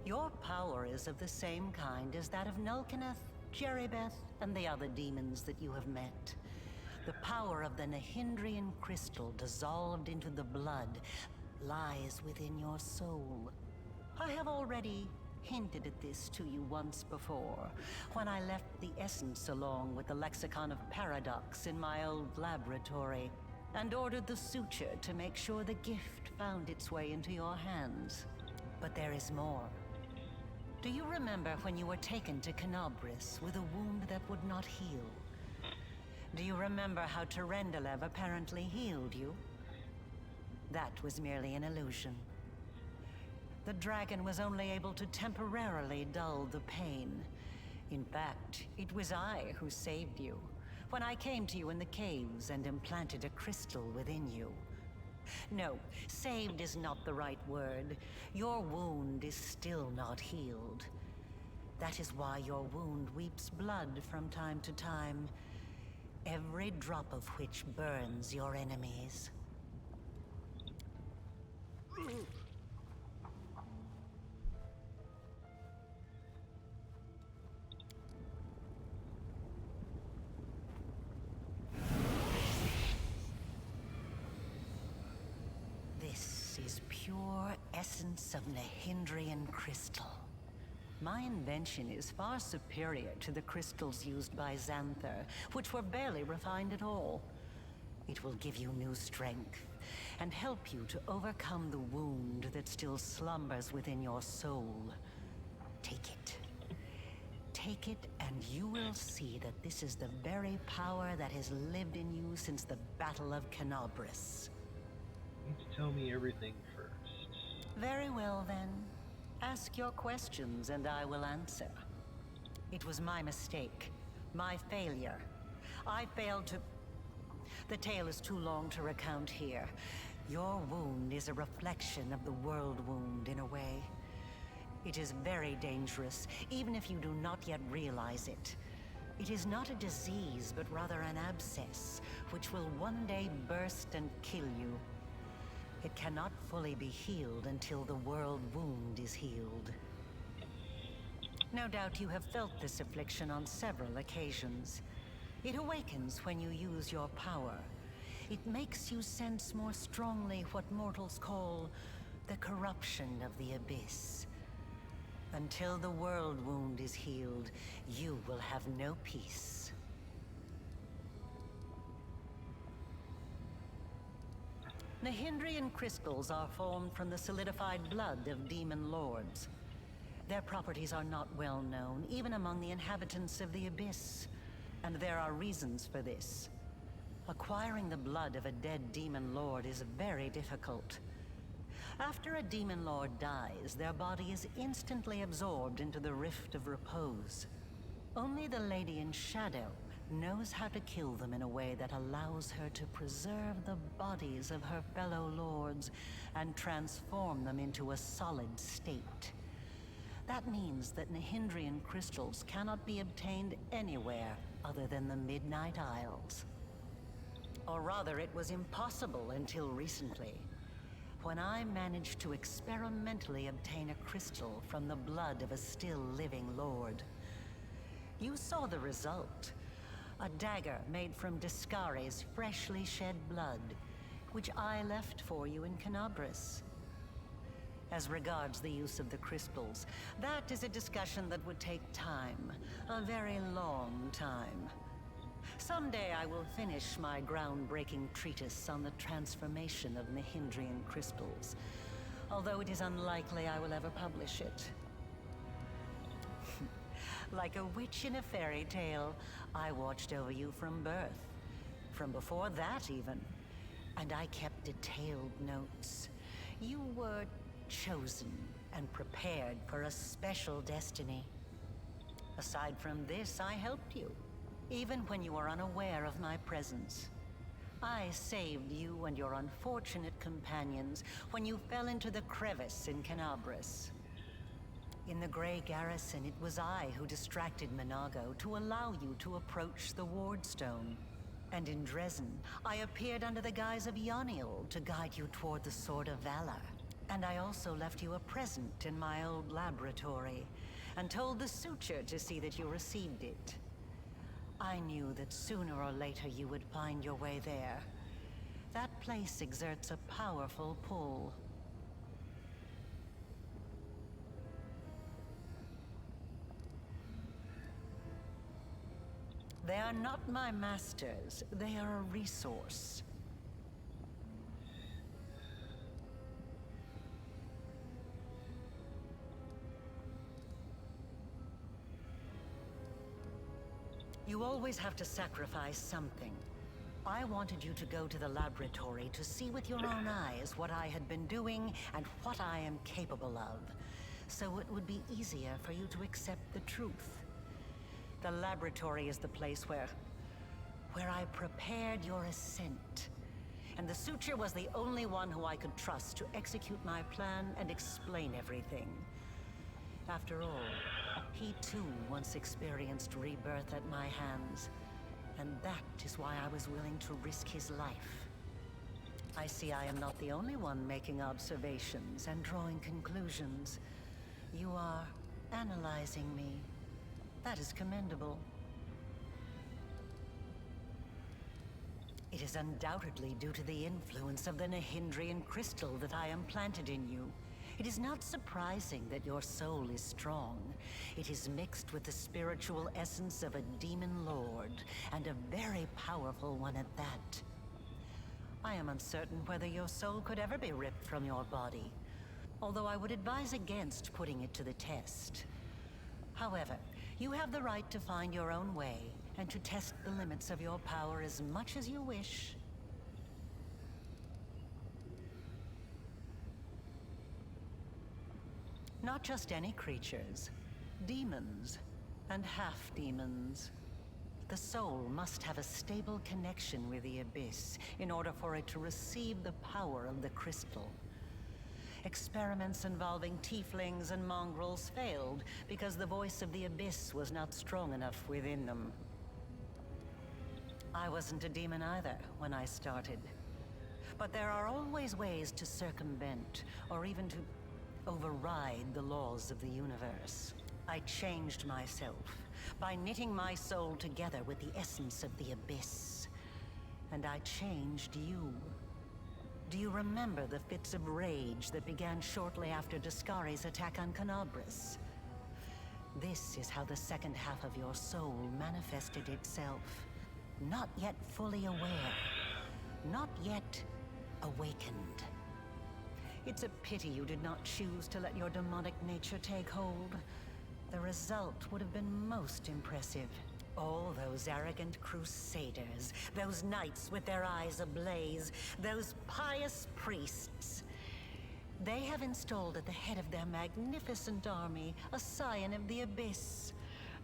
Your power is of the same kind as that of Nulkineth, Jerrybeth, and the other demons that you have met. The power of the Nahindrian crystal dissolved into the blood lies within your soul. I have already hinted at this to you once before, when I left the essence along with the lexicon of paradox in my old laboratory, and ordered the suture to make sure the gift found its way into your hands. But there is more. Do you remember when you were taken to Canobris with a wound that would not heal? Do you remember how Terendelev apparently healed you? That was merely an illusion. The dragon was only able to temporarily dull the pain. In fact, it was I who saved you, when I came to you in the caves and implanted a crystal within you. No, saved is not the right word. Your wound is still not healed. That is why your wound weeps blood from time to time, every drop of which burns your enemies. This is pure essence of Nahindrian crystal. My invention is far superior to the crystals used by Xanther, which were barely refined at all. It will give you new strength, and help you to overcome the wound that still slumbers within your soul. Take it. Take it, and you will see that this is the very power that has lived in you since the Battle of Canobris. You need to tell me everything first. Very well, then. Ask your questions, and I will answer. It was my mistake. My failure. I failed to... The tale is too long to recount here. Your wound is a reflection of the world wound, in a way. It is very dangerous, even if you do not yet realize it. It is not a disease, but rather an abscess, which will one day burst and kill you. It cannot fully be healed until the world wound is healed. No doubt you have felt this affliction on several occasions. It awakens when you use your power. It makes you sense more strongly what mortals call the corruption of the abyss. Until the world wound is healed, you will have no peace. Nahindrian crystals are formed from the solidified blood of demon lords. Their properties are not well known, even among the inhabitants of the Abyss. And there are reasons for this. Acquiring the blood of a dead demon lord is very difficult. After a demon lord dies, their body is instantly absorbed into the Rift of Repose. Only the Lady in Shadow knows how to kill them in a way that allows her to preserve the bodies of her fellow lords and transform them into a solid state. That means that Nahindrian crystals cannot be obtained anywhere other than the Midnight Isles. Or rather, it was impossible until recently, when I managed to experimentally obtain a crystal from the blood of a still living lord. You saw the result. A dagger made from Discari's freshly shed blood, which I left for you in Canabris. As regards the use of the crystals, that is a discussion that would take time, a very long time. Someday I will finish my groundbreaking treatise on the transformation of Mahindrian crystals, although it is unlikely I will ever publish it. Like a witch in a fairy tale, I watched over you from birth. From before that, even. And I kept detailed notes. You were chosen and prepared for a special destiny. Aside from this, I helped you, even when you were unaware of my presence. I saved you and your unfortunate companions when you fell into the crevice in Canabris. In the Grey Garrison, it was I who distracted Minago to allow you to approach the Wardstone. And in Dresden, I appeared under the guise of Yoniel to guide you toward the Sword of Valor. And I also left you a present in my old laboratory, and told the Suture to see that you received it. I knew that sooner or later you would find your way there. That place exerts a powerful pull. They are not my masters, they are a resource. You always have to sacrifice something. I wanted you to go to the laboratory to see with your own eyes what I had been doing and what I am capable of, so it would be easier for you to accept the truth. The laboratory is the place where I prepared your ascent. And the Suture was the only one who I could trust to execute my plan and explain everything. After all, he too once experienced rebirth at my hands. And that is why I was willing to risk his life. I see I am not the only one making observations and drawing conclusions. You are analyzing me. That is commendable. It is undoubtedly due to the influence of the Mahindrian crystal that I am planted in you. It is not surprising that your soul is strong. It is mixed with the spiritual essence of a demon lord, and a very powerful one at that. I am uncertain whether your soul could ever be ripped from your body, although I would advise against putting it to the test. However, you have the right to find your own way, and to test the limits of your power as much as you wish. Not just any creatures, demons, and half-demons. The soul must have a stable connection with the Abyss in order for it to receive the power of the crystal. Experiments involving tieflings and mongrels failed because the voice of the Abyss was not strong enough within them. I wasn't a demon either when I started. But there are always ways to circumvent, or even to override the laws of the universe. I changed myself by knitting my soul together with the essence of the Abyss. And I changed you. Do you remember the fits of rage that began shortly after Discari's attack on Canabris? This is how the second half of your soul manifested itself. Not yet fully aware. Not yet awakened. It's a pity you did not choose to let your demonic nature take hold. The result would have been most impressive. All those arrogant crusaders, those knights with their eyes ablaze, those pious priests. They have installed at the head of their magnificent army a scion of the Abyss,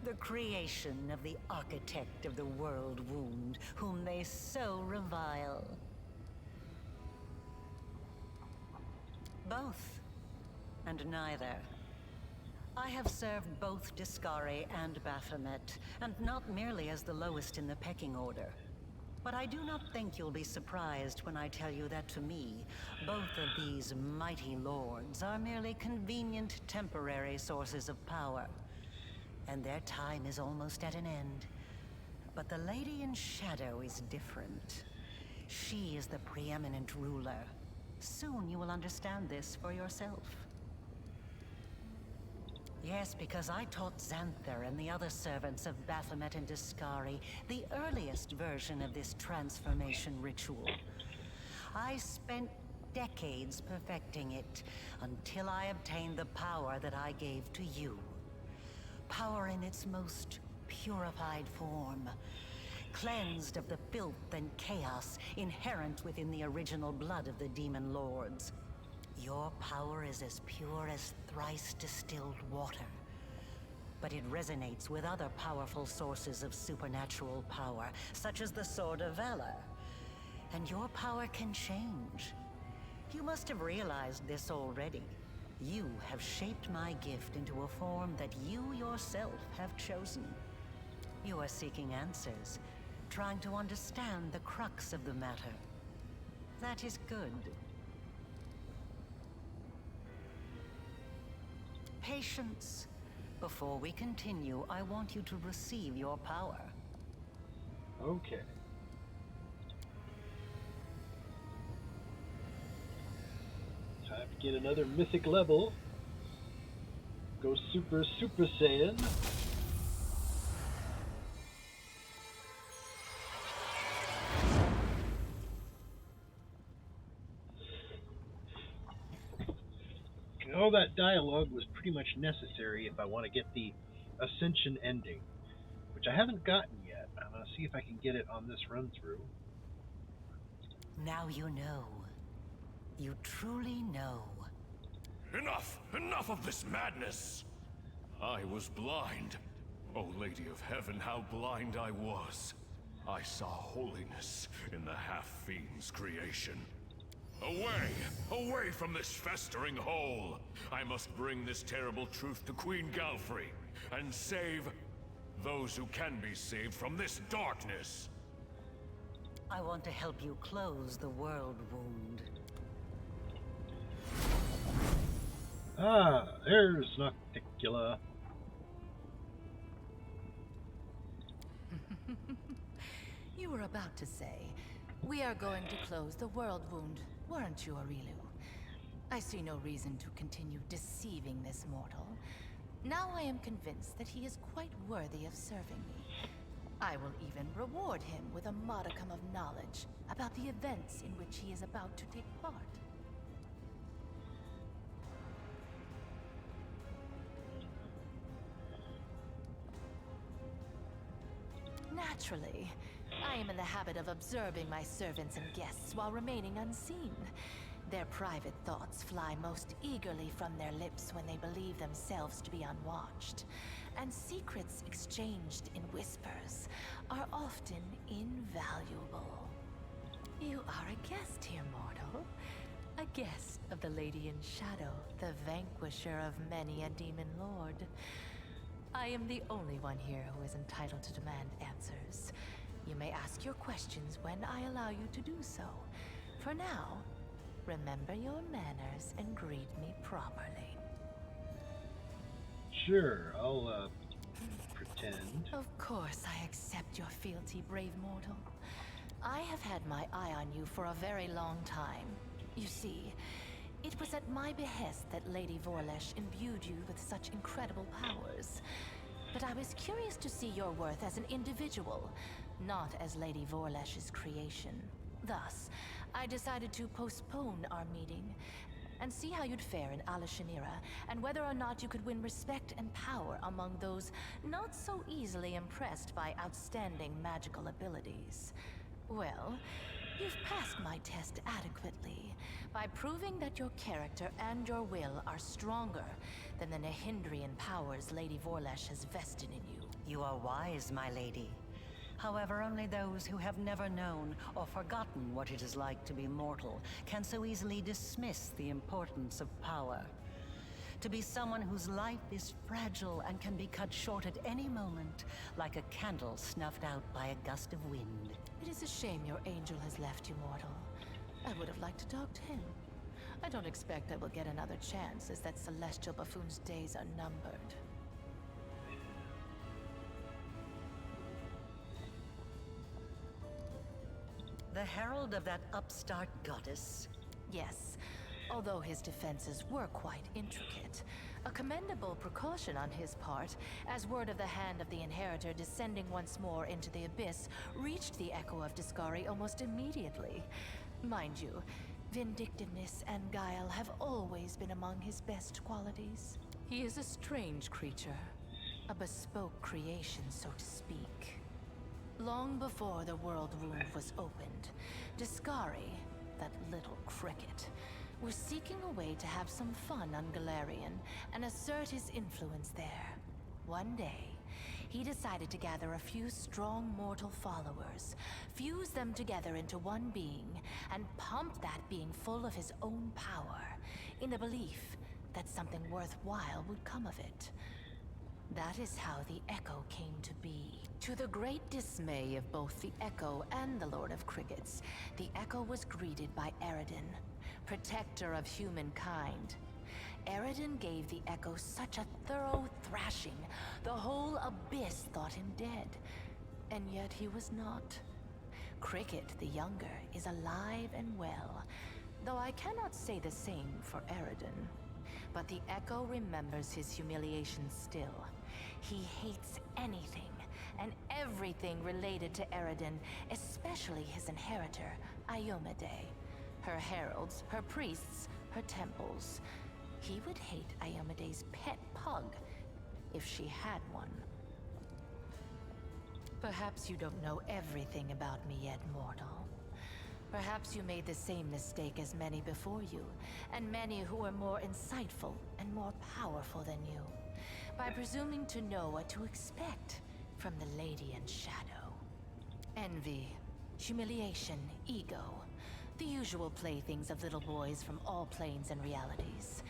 the creation of the architect of the world wound, whom they so revile. Both, and neither. I have served both Discari and Baphomet, and not merely as the lowest in the pecking order. But I do not think you'll be surprised when I tell you that to me, both of these mighty lords are merely convenient temporary sources of power. And their time is almost at an end. But the Lady in Shadow is different. She is the preeminent ruler. Soon you will understand this for yourself. Yes, because I taught Xanther and the other servants of Baphomet and Discari the earliest version of this transformation ritual. I spent decades perfecting it until I obtained the power that I gave to you. Power in its most purified form, cleansed of the filth and chaos inherent within the original blood of the demon lords. Your power is as pure as thrice distilled water, but it resonates with other powerful sources of supernatural power, such as the Sword of Valor. And your power can change. You must have realized this already. You have shaped my gift into a form that you yourself have chosen. You are seeking answers, trying to understand the crux of the matter. That is good. Patience. Before we continue, I want you to receive your power. Okay. Time to get another mythic level. Go Super Saiyan. All that dialogue was pretty much necessary if I want to get the Ascension ending, which I haven't gotten yet. I'm going to see if I can get it on this run through. Now you know. You truly know. Enough! Enough of this madness! I was blind. O Lady of Heaven, how blind I was. I saw holiness in the half-fiend's creation. Away! Away from this festering hole! I must bring this terrible truth to Queen Galfrey, and save those who can be saved from this darkness! I want to help you close the world wound. Ah, there's Nocticula. You were about to say, we are going to close the world wound, weren't you, Arilu? I see no reason to continue deceiving this mortal. Now I am convinced that he is quite worthy of serving me. I will even reward him with a modicum of knowledge about the events in which he is about to take part. Naturally, I am in the habit of observing my servants and guests while remaining unseen. Their private thoughts fly most eagerly from their lips when they believe themselves to be unwatched. And secrets exchanged in whispers are often invaluable. You are a guest here, mortal. A guest of the Lady in Shadow, the vanquisher of many a demon lord. I am the only one here who is entitled to demand answers. You may ask your questions when I allow you to do so. For now, remember your manners and greet me properly. Sure, I'll pretend. Of course I accept your fealty, brave mortal. I have had my eye on you for a very long time. You see, it was at my behest that Lady Vorlesh imbued you with such incredible powers. But I was curious to see your worth as an individual, not as Lady Vorlesh's creation. Thus, I decided to postpone our meeting and see how you'd fare in Alashanira, and whether or not you could win respect and power among those not so easily impressed by outstanding magical abilities. Well, you've passed my test adequately by proving that your character and your will are stronger than the Nehindrian powers Lady Vorlesh has vested in you. You are wise, my lady. However, only those who have never known or forgotten what it is like to be mortal can so easily dismiss the importance of power. To be someone whose life is fragile and can be cut short at any moment, like a candle snuffed out by a gust of wind. It is a shame your angel has left you, mortal. I would have liked to talk to him. I don't expect I will get another chance, as that celestial buffoon's days are numbered. The herald of that upstart goddess. Yes, although his defenses were quite intricate. A commendable precaution on his part, as word of the hand of the inheritor descending once more into the abyss reached the Echo of Discari almost immediately. Mind you, vindictiveness and guile have always been among his best qualities. He is a strange creature, a bespoke creation, so to speak. Long before the world wound was opened, Discari, that little cricket, was seeking a way to have some fun on Galarian and assert his influence there. One day, he decided to gather a few strong mortal followers, fuse them together into one being, and pump that being full of his own power, in the belief that something worthwhile would come of it. That is how the Echo came to be. To the great dismay of both the Echo and the Lord of Crickets, the Echo was greeted by Eridan, protector of humankind. Eridan gave the Echo such a thorough thrashing, the whole abyss thought him dead. And yet he was not. Cricket, the younger, is alive and well, though I cannot say the same for Eridan. But the Echo remembers his humiliation still. He hates anything and everything related to Eridan, especially his inheritor, Iomade. Her heralds, her priests, her temples. He would hate Iomade's pet pug, if she had one. Perhaps you don't know everything about me yet, mortal. Perhaps you made the same mistake as many before you, and many who were more insightful and more powerful than you, by presuming to know what to expect from the Lady in Shadow. Envy, humiliation, ego, the usual playthings of little boys from all planes and realities.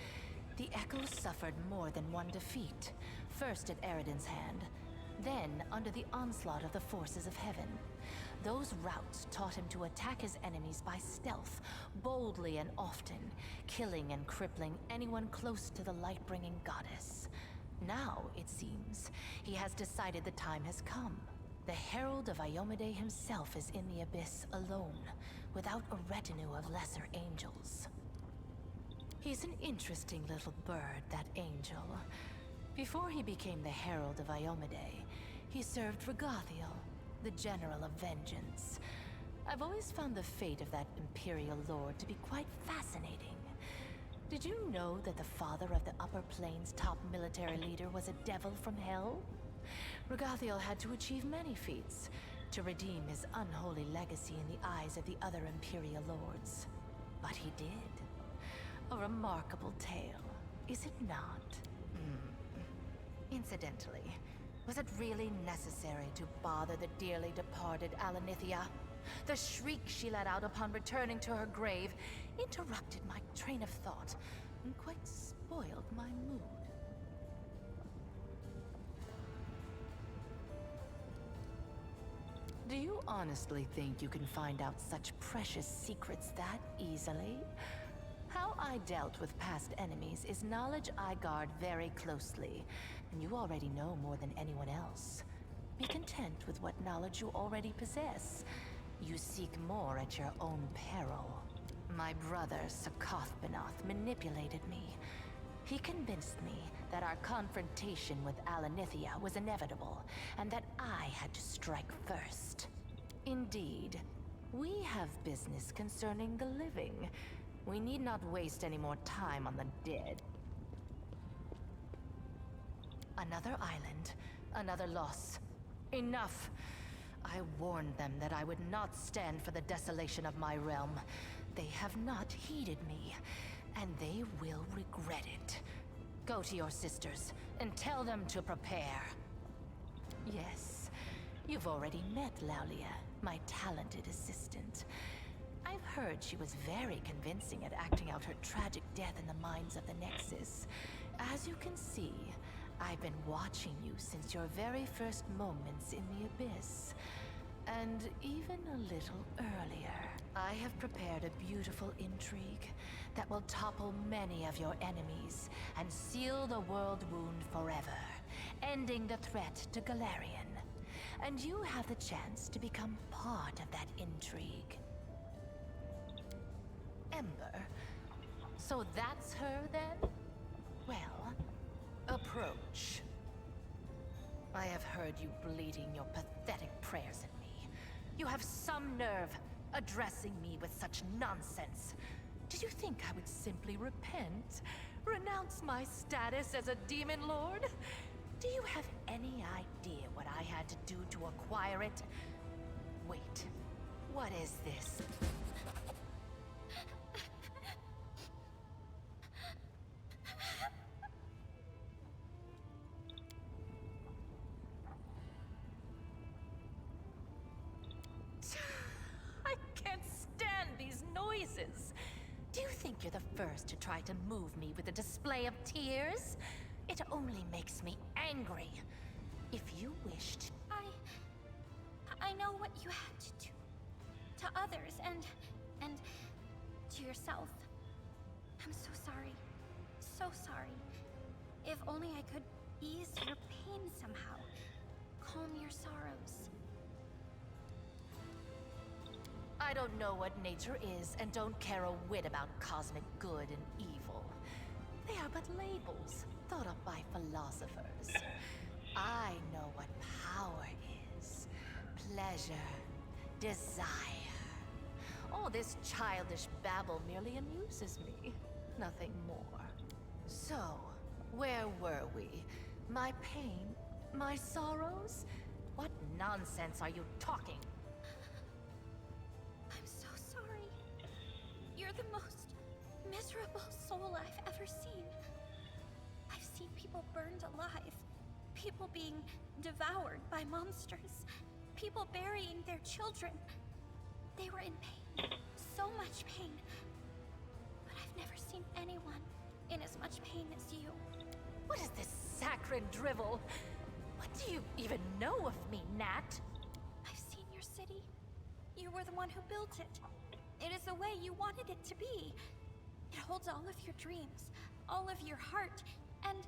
The Echo suffered more than one defeat, first at Eridan's hand, then under the onslaught of the forces of heaven. Those routes taught him to attack his enemies by stealth, boldly and often, killing and crippling anyone close to the light-bringing goddess. Now, it seems, he has decided the time has come. The Herald of Iomade himself is in the abyss alone, without a retinue of lesser angels. He's an interesting little bird, that angel. Before he became the Herald of Iomade, he served Regathiel, the General of Vengeance. I've always found the fate of that Imperial Lord to be quite fascinating. Did you know that the father of the Upper Plains' top military leader was a devil from hell? Regathiel had to achieve many feats to redeem his unholy legacy in the eyes of the other Imperial Lords. But he did. A remarkable tale, is it not? Incidentally, was it really necessary to bother the dearly departed Alanithia? The shriek she let out upon returning to her grave interrupted my train of thought and quite spoiled my mood. Do you honestly think you can find out such precious secrets that easily? How I dealt with past enemies is knowledge I guard very closely, and you already know more than anyone else. Be content with what knowledge you already possess. You seek more at your own peril. My brother, Sakoth-Benoth, manipulated me. He convinced me that our confrontation with Alanithia was inevitable, and that I had to strike first. Indeed, we have business concerning the living. We need not waste any more time on the dead. Another island, another loss. Enough! I warned them that I would not stand for the desolation of my realm. They have not heeded me, and they will regret it. Go to your sisters, and tell them to prepare. Yes, you've already met Laulia, my talented assistant. I've heard she was very convincing at acting out her tragic death in the minds of the Nexus. As you can see, I've been watching you since your very first moments in the Abyss. And even a little earlier. I have prepared a beautiful intrigue that will topple many of your enemies and seal the world wound forever, ending the threat to Galarian. And you have the chance to become part of that intrigue. Ember. So that's her then? Well, approach. I have heard you bleating your pathetic prayers at me. You have some nerve addressing me with such nonsense. Did you think I would simply repent? Renounce my status as a demon lord? Do you have any idea what I had to do to acquire it? Wait, what is this? I can't stand these noises. Do you think you're the first to try to move me with a display of tears? It only makes me angry. If you wished... I know what you had to do. To others and to yourself. I'm so sorry. So sorry. If only I could ease your pain somehow. Calm your sorrows. I don't know what nature is and don't care a whit about cosmic good and evil. They are but labels thought up by philosophers. I know what power is. Pleasure. Desire. All this childish babble merely amuses me. Nothing more. So, where were we? My pain? My sorrows? What nonsense are you talking? I'm so sorry. You're the most miserable soul I've ever seen. I've seen people burned alive. People being devoured by monsters. People burying their children. They were in pain. So much pain. But I've never seen anyone in as much pain as you. What is this saccharine drivel? What do you even know of me, Nat? I've seen your city. You were the one who built it. It is the way you wanted it to be. It holds all of your dreams, all of your heart, and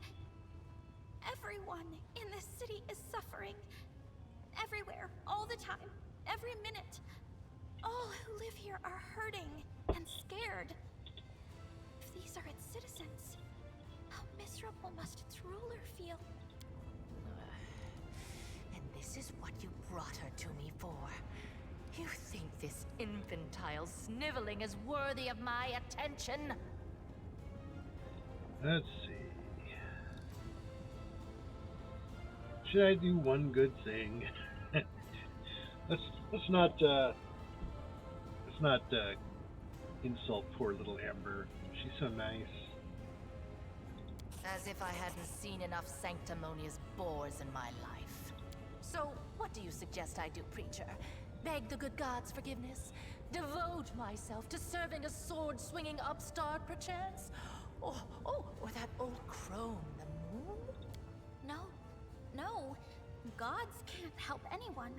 everyone in this city is suffering. Everywhere, all the time, every minute. All who live here are hurting and scared. If these are its citizens, how miserable must its ruler feel? And this is what you brought her to me for. You think this infantile sniveling is worthy of my attention? Let's see. Should I do one good thing? let's not insult poor little Amber. She's so nice. As if I hadn't seen enough sanctimonious bores in my life. So, what do you suggest I do, preacher? Beg the good gods' forgiveness? Devote myself to serving a sword-swinging upstart, perchance? Or that old crone, the moon? No. Gods can't help anyone.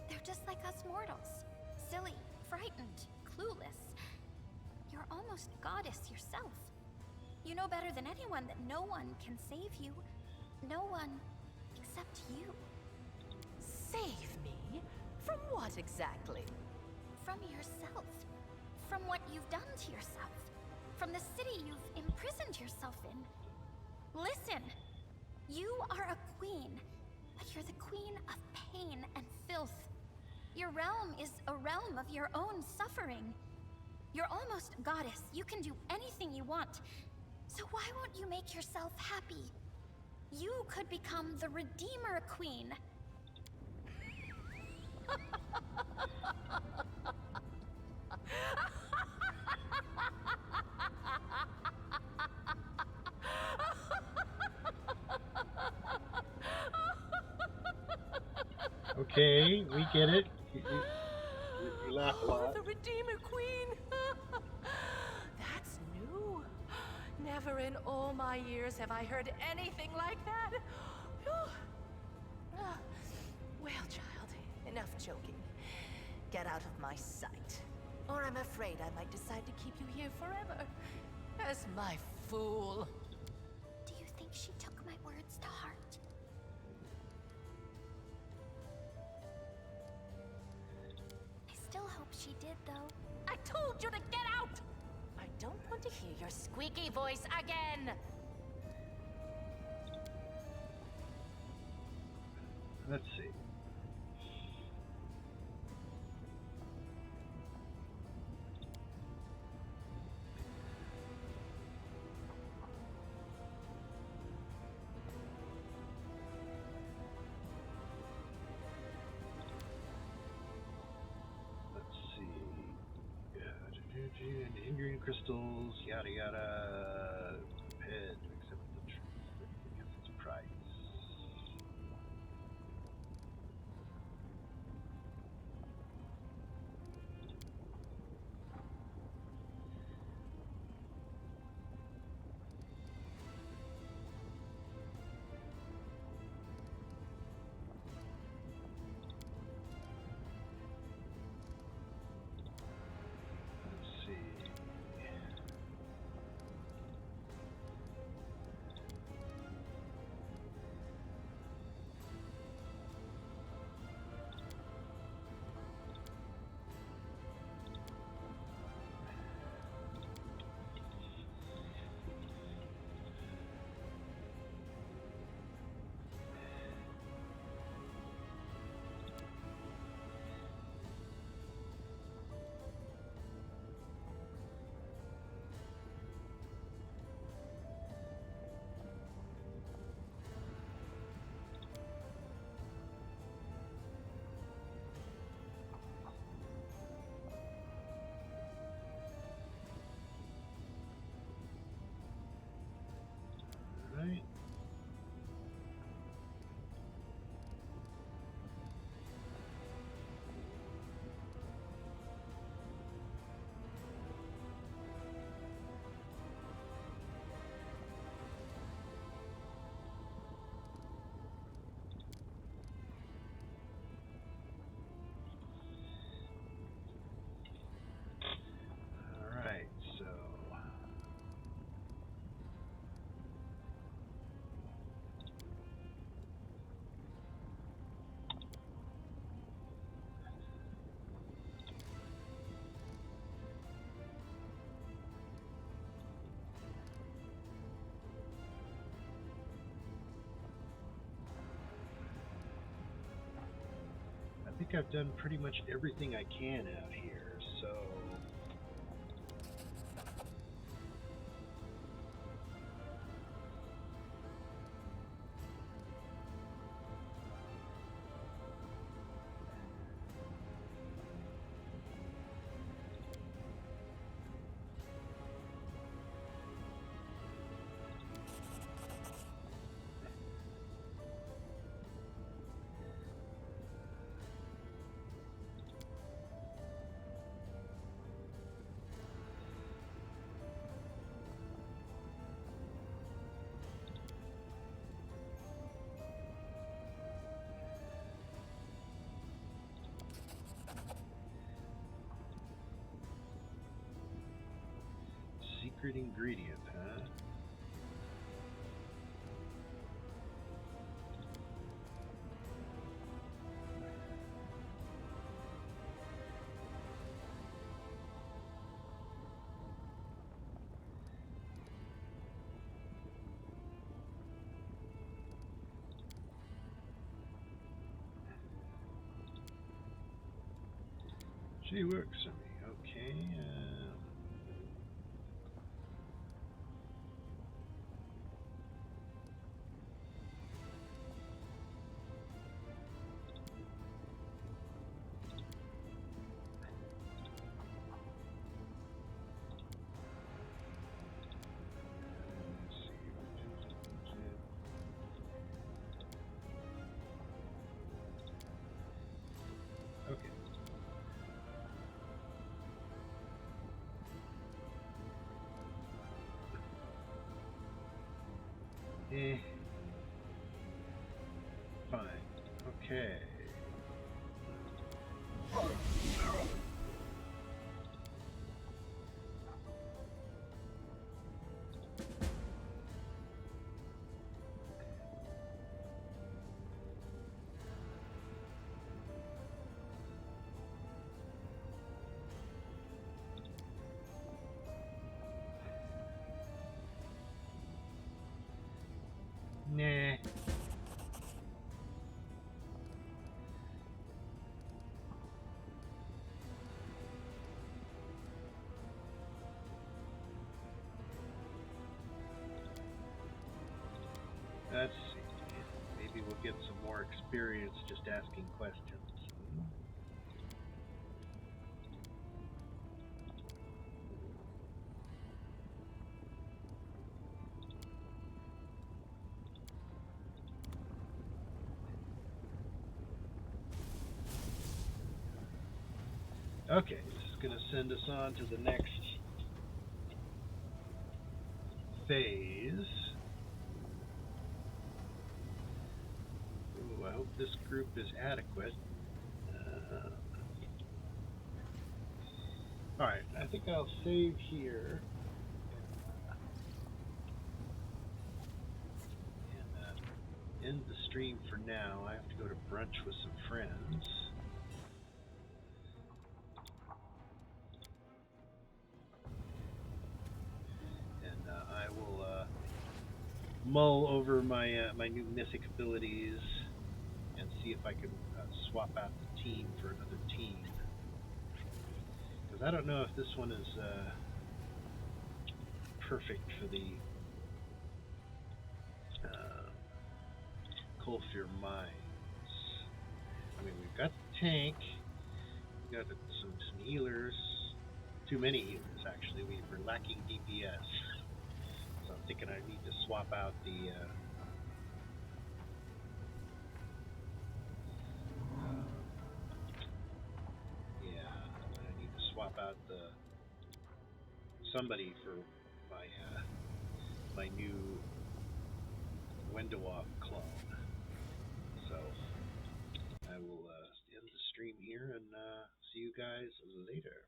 They're just like us mortals. Silly, frightened, clueless. You're almost a goddess yourself. You know better than anyone that no one can save you. No one except you. Save me? From what exactly? From yourself. From what you've done to yourself. From the city you've imprisoned yourself in. Listen! You are a queen, but you're the queen of pain and filth. Your realm is a realm of your own suffering. You're almost a goddess. You can do anything you want. So why won't you make yourself happy? You could become the Redeemer Queen. Okay, we get it. You laugh a lot. The Redeemer Queen! That's new. Never in all my years have I heard anything like that. Well, child, enough joking. get out of my sight. Or I'm afraid I might decide to keep you here forever. As my fool. Do you think she took my words to heart? I still hope she did, though. I told you to get out! I don't want to hear your squeaky voice again! Let's see. And injuring crystals, yada yada. Prepared to accept the truth because its price. Right. All right, so I think I've done pretty much everything I can out here, so secret ingredient, huh? She works for me. Okay. Okay. Fine. Okay. Nah. Let's see. Maybe we'll get some more experience just asking questions. Okay, this is going to send us on to the next phase. Ooh, I hope this group is adequate. Alright, I think I'll save here. And end the stream for now. I have to go to brunch with some friends. And I will mull over my my new mythic abilities and see if I can swap out the team for another team. Because I don't know if this one is perfect for the Coalfield Mines. I mean, we've got the tank, we've got some healers, too many healers actually. We're lacking DPS. So I'm thinking I need to swap out the I need to swap out somebody for my my new window off clone. So I will end the stream here and see you guys later.